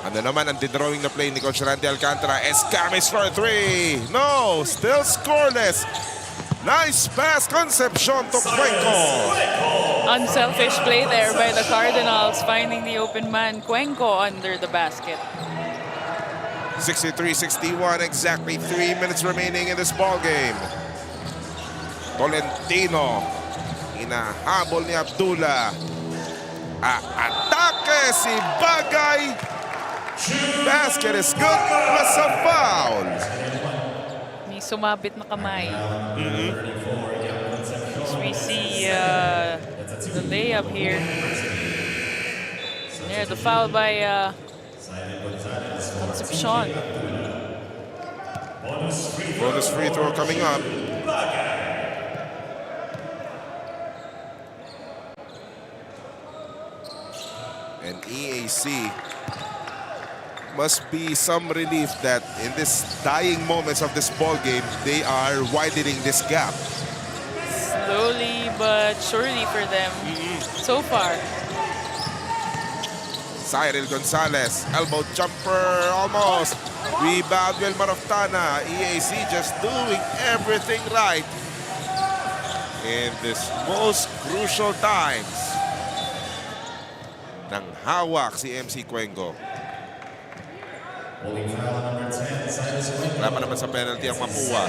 Ano naman ang didrawing na play ni Coach Randy Alcantara? Escamis for 3. No, still scoreless. Nice pass, Concepcion to Cuenco. Unselfish play there by the Cardinals, finding the open man, Cuenco, under the basket. 63-61, exactly 3 minutes remaining in this ball game. Tolentino, hinahabol ni Abdullah. Atake si Bagay. Basket is good plus a foul. May sumabit na kamay. As we see the layup here. There, the foul by Concepcion. Bonus free throw coming up. And EAC must be some relief that in this dying moments of this ball game, they are widening this gap. Slowly but surely for them so far. Cyril Gonzalez, elbow jumper almost. Rebound Wilmar Oftana. EAC just doing everything right in this most crucial times. Nang hawak si MC Cuenco. Wala pa naman sa penalty ang Mapua.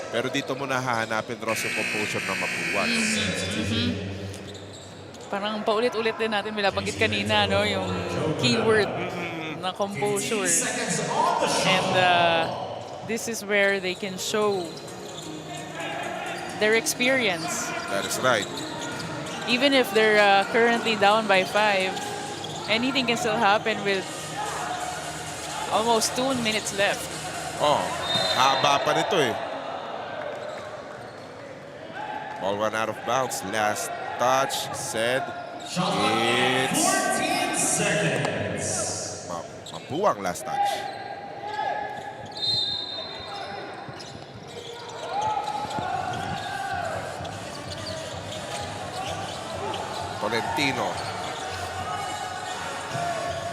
Pero dito mo na hahanapin, Ross, yung composure ng Mapua. Parang paulit-ulit din natin binabanggit kanina, no? Yung keyword na composure. And this is where they can show their experience. That is right. Even if they're currently down by 5, anything can still happen with almost 2 minutes left. Oh, haba pa nito eh. Ball run out of bounds. Last touch said it's Mapuang last touch. Tolentino.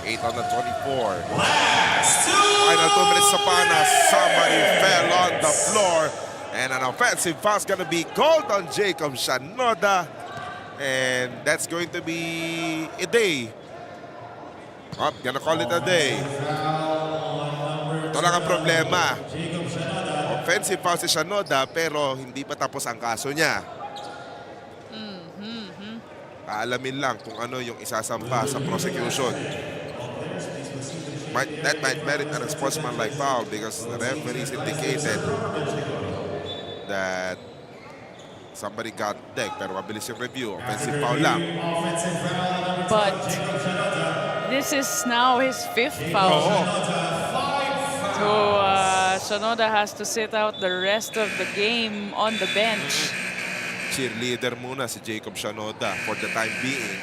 8 on the 24. Final 2 minutes sa panas. Somebody fell on the floor. And an offensive foul is going to be called on Jacob Shanoda. And that's going to be a day. Oh, gonna call it a day. Ito lang ang problema. Offensive foul si Shanoda pero hindi pa tapos ang kaso niya. Paalamin lang kung ano yung isasampa sa prosecution. That might merit an unsportsmanlike foul because the referees indicated that somebody got decked pero mabilis yung review. Offensive foul lang. But this is now his 5th foul. So Shanoda has to sit out the rest of the game on the bench. Cheerleader muna si Jacob Shanoda for the time being.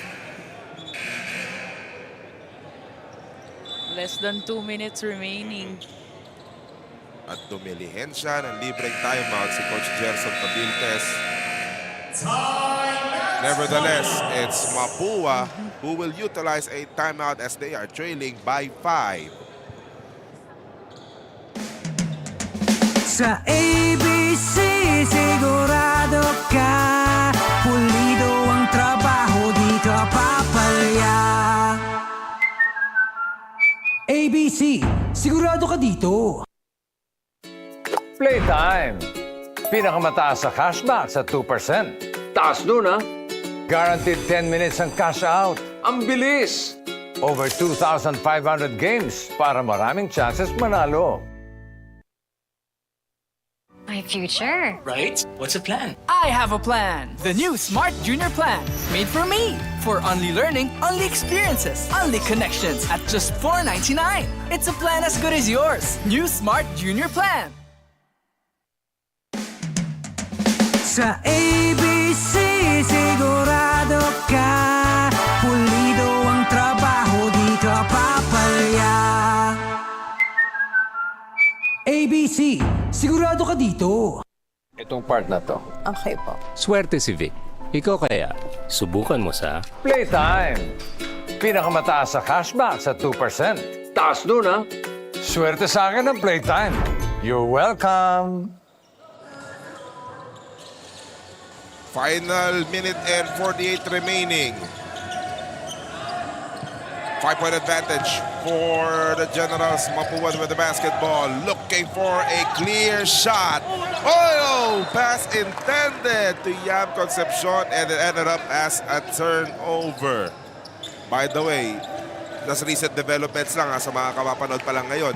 Less than 2 minutes remaining. At dumilihensya ng libreng timeout si Coach Gerson Cabiltes. Nevertheless, it's Mapua who will utilize a timeout as they are trailing by 5. Sa ABC, sigurado ka. Pulido ang trabaho, di ka papalya. ABC, sigurado ka dito. Playtime! Pinakamataas sa cashback sa 2%. Taas nun, ha? Guaranteed 10 minutes ang cash out. Ang bilis! Over 2,500 games para maraming chances manalo. My future. Right? What's the plan? I have a plan. The new Smart Junior Plan. Made for me. For only learning, only experiences, only connections at just $4.99. It's a plan as good as yours. New Smart Junior Plan. Sa ABC, sigurado ka. Pulido ang trabaho, di ka papalya. ABC, sigurado ka dito. Itong part na to. Okay po. Swerte si Vic. Ikaw kaya, subukan mo sa Playtime! Pinakamataas sa cashback sa 2%. Taas nun, ha? Swerte sa akin ang Playtime. You're welcome! Final minute and 48 remaining. 5-point advantage for the Generals. Mapua with the basketball. Looking for a clear shot. Oh! Pass intended to Yam Concepcion and it ended up as a turnover. By the way, nasa recent developments lang sa mga kapapanood pa lang ngayon.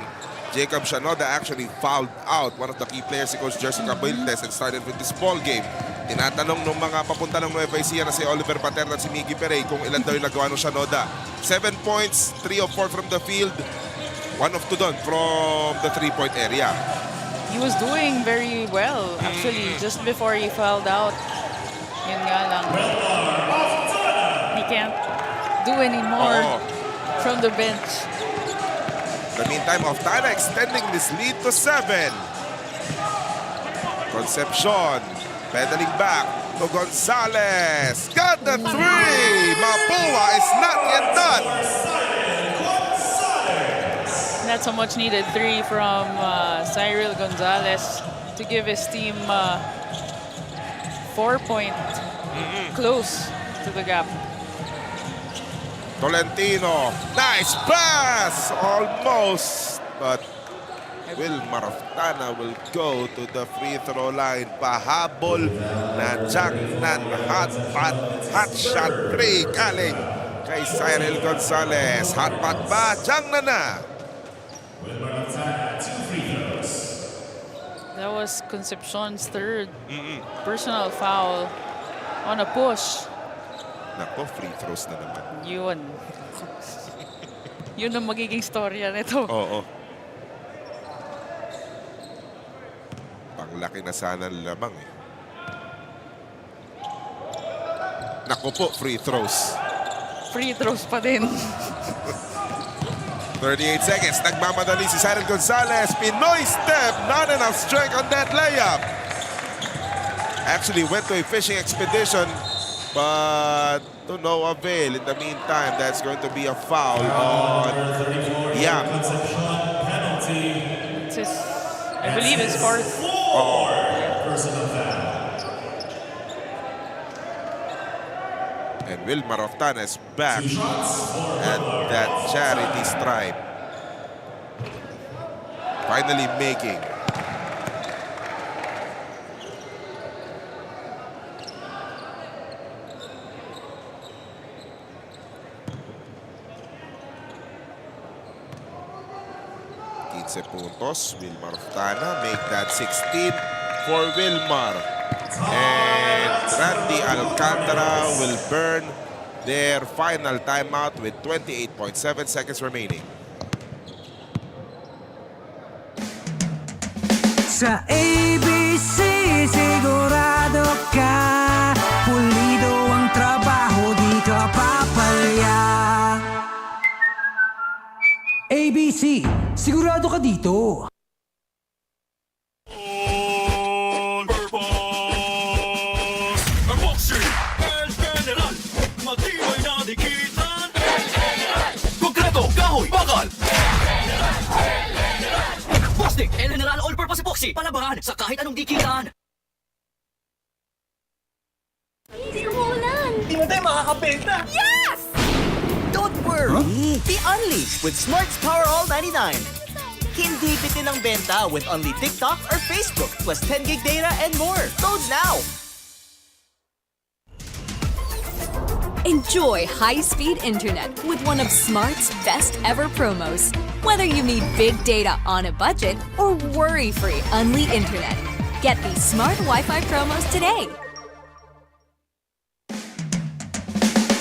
Jacob Shanoda actually fouled out one of the key players si Coach Jerson Cabiltes and started with this ball game. Tinatanong ng mga papunta ng Nueva Ecija na si Oliver Paterna at si Miggy Perey kung ilan daw yung nagawa ng Shanoda. 7 points, 3 of 4 from the field, 1 of 2 doon from the 3-point area. He was doing very well, actually, just before he fouled out. Yun nga lang. He can't do any more from the bench. In the meantime, Oftana extending this lead to 7. Concepcion pedaling back to Gonzalez. Got the 3! Mapua is not yet done. That's a much needed 3 from Cyril Gonzalez to give his team 4-point close to the gap. Tolentino, nice pass! Almost, but Wilmar Oftana will go to the free throw line. Pahabol na Jangnan hot shot 3 galing kay Cyril Gonzalez. Hot pot ba? Jangnan na! That was Concepcion's third personal foul on a push. Nako, free throws na naman. Yun. Yun ang magiging storya nito. Oo. Panglaki na sana lamang eh. Nako po, free throws. Free throws pa din. 38 seconds. Nagmamadali si Cyril Gonzalez. Pinoy step. Not enough strength on that layup. Actually went to a fishing expedition, but to no avail. In the meantime, that's going to be a foul on Yam. It's his, I believe it's fourth. And Wilmar Oftana is back at that charity stripe. Finally making. Puntos. Wilmar Oftana make that 16 for Wilmar. And Randy Alcantara will burn their final timeout with 28.7 seconds remaining. Sa ABC, sigurado ka. Pulido ang trabaho, di ka papalya. ABC, sigurado ka dito. Boxing El General, matibay na dikitan. Konkreto, kahoy, bakal. Plastic, El General All-Purpose Epoxy. Palabahan sa kahit anong dikitan. Hindi umuulan. Di mo tayo makakabenta. Yes! Don't worry! Be unleashed with Smart's Power All 99. Hindi bitin ang benta with only TikTok or Facebook plus 10 gig data and more. Load now! Enjoy high-speed internet with one of Smart's best ever promos. Whether you need big data on a budget or worry-free Unli internet. Get these smart Wi-Fi promos today.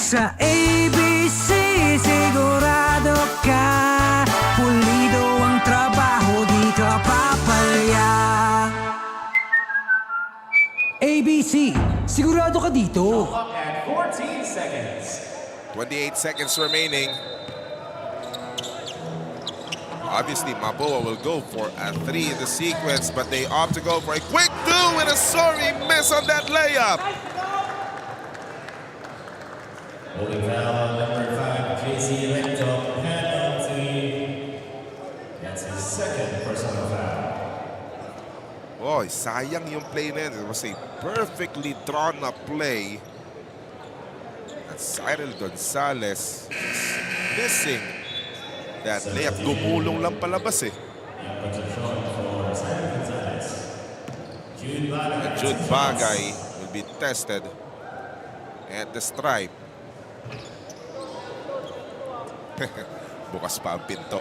Sa ABC, sigurado ka pulido ang trabaho, di ka papalya. ABC, sigurado ka dito. At 14 seconds. 28 seconds remaining. Obviously, Mapua will go for a 3 in the sequence, but they opt to go for a quick 2 with a sorry miss on that layup. Holding foul number 5, JC Recto, penalty. That's his second personal foul. Oh, sayang yung play na yun. It was a perfectly drawn up play. And Cyril Gonzalez is missing that layup. Gumulong lang palabas eh. And Jude Bagay will be tested at the stripe. Bukas pa ang pinto.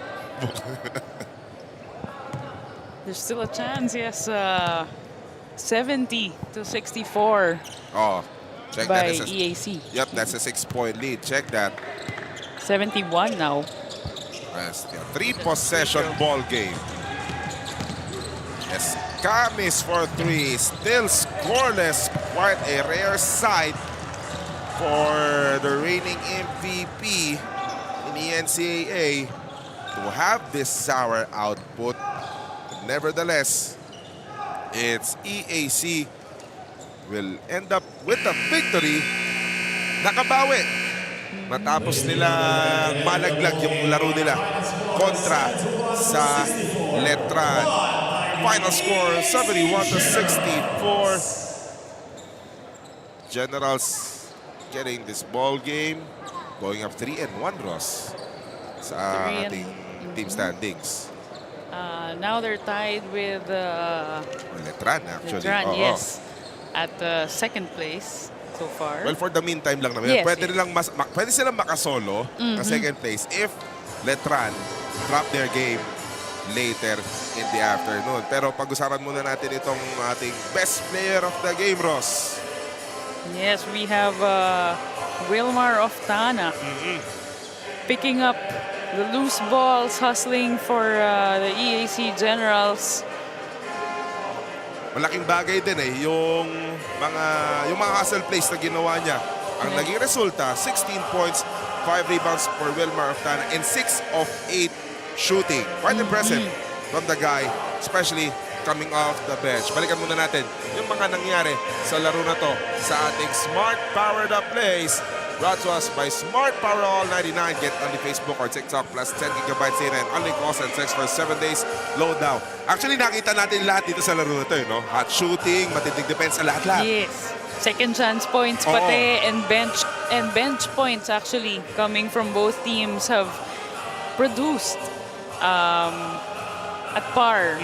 There's still a chance, yes. 70-64 Oh, check by that. EAC. Yep, that's a 6-point lead. Check that. 71 now. Yes, a 3-possession ball game. Yes, Camis for 3. Still scoreless. Quite a rare sight for the reigning MVP in the NCAA to have this sour output. Nevertheless, it's EAC will end up with a victory. Nakabawi. Matapos nila malaglag yung laro nila kontra sa Letran. Final score 71-64. Generals getting this ball game, going up 3-1, Ross, sa ating team standings. Now they're tied with Letran, actually. Letran, yes, at second place so far. Well, for the meantime lang naman. Yes, Pwede silang makasolo ng second place if Letran drop their game later in the afternoon. Pero pag-usapan muna natin itong ating best player of the game, Ross. Yes, we have Wilmar of Tana picking up the loose balls, hustling for the EAC Generals. Malaking bagay din eh, yung mga hustle plays na ginawa niya. Ang naging resulta, 16 points, 5 rebounds for Wilmar of Tana, and 6 of 8 shooting. Quite impressive from the guy, especially coming off the bench. Balikan muna natin yung mga nangyari sa laro na to sa ating Smart Powered Up Plays. Brought to us by Smart Power All 99. Get on the Facebook or TikTok plus 10 gigabytes data and only cost and text for 7 days. Load now. Actually, nakita natin lahat dito sa laro na to. No? Hot shooting, matinding defense, lahat-lahat. Yes. Second chance points pati and bench points actually coming from both teams have produced at par.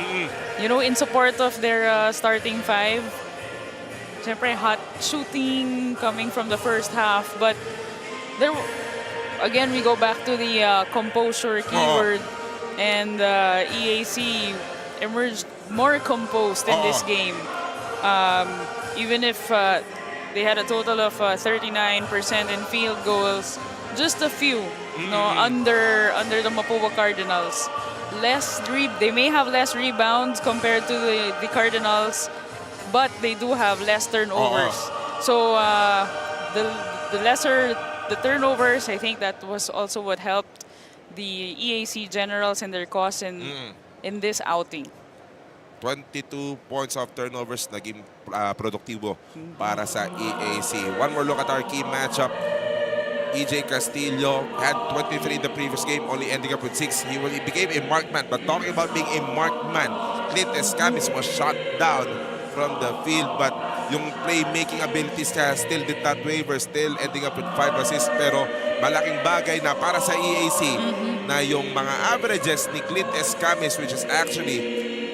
You know, in support of their starting five. Siyempre, hot shooting coming from the first half. But there, again, we go back to the composure keyword. And EAC emerged more composed in this game. Even if they had a total of 39% in field goals, just a few, under the Mapua Cardinals. They may have less rebounds compared to the Cardinals, but they do have less turnovers. So the lesser the turnovers, I think that was also what helped the EAC Generals and their cause in this outing. 22 points of turnovers naging produktibo para sa EAC. One more look at our key matchup. EJ Castillo had 23 in the previous game, only ending up with 6. He became a marked man. But talking about being a marked man, Clint Escamis was shot down from the field. But yung playmaking abilities niya still did not waver, still ending up with 5 assists. Pero malaking bagay na para sa EAC na yung mga averages ni Clint Escamis, which is actually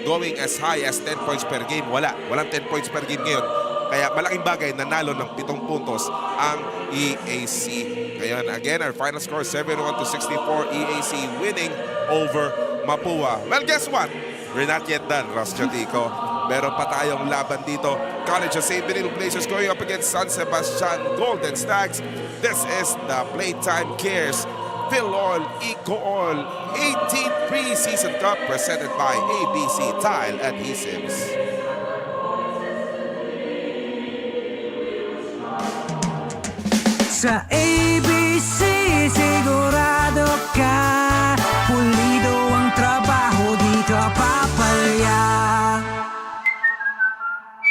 going as high as 10 points per game. Walang 10 points per game ngayon. Kaya malaking bagay, nanalo ng 7 puntos ang EAC. Ngayon, again, our final score 71-64, EAC winning over Mapua. Well, guess what? We're not yet done, Ross Jodico. Meron pa tayong laban dito. College of St. Benito Blazers going up against San Sebastian Golden Stags. This is the Playtime Cares Filoil EcoOil 18th Preseason Cup presented by ABC Tile Adhesives. Sa ABC, sigurado ka, pulido ang trabaho, di ka papalya.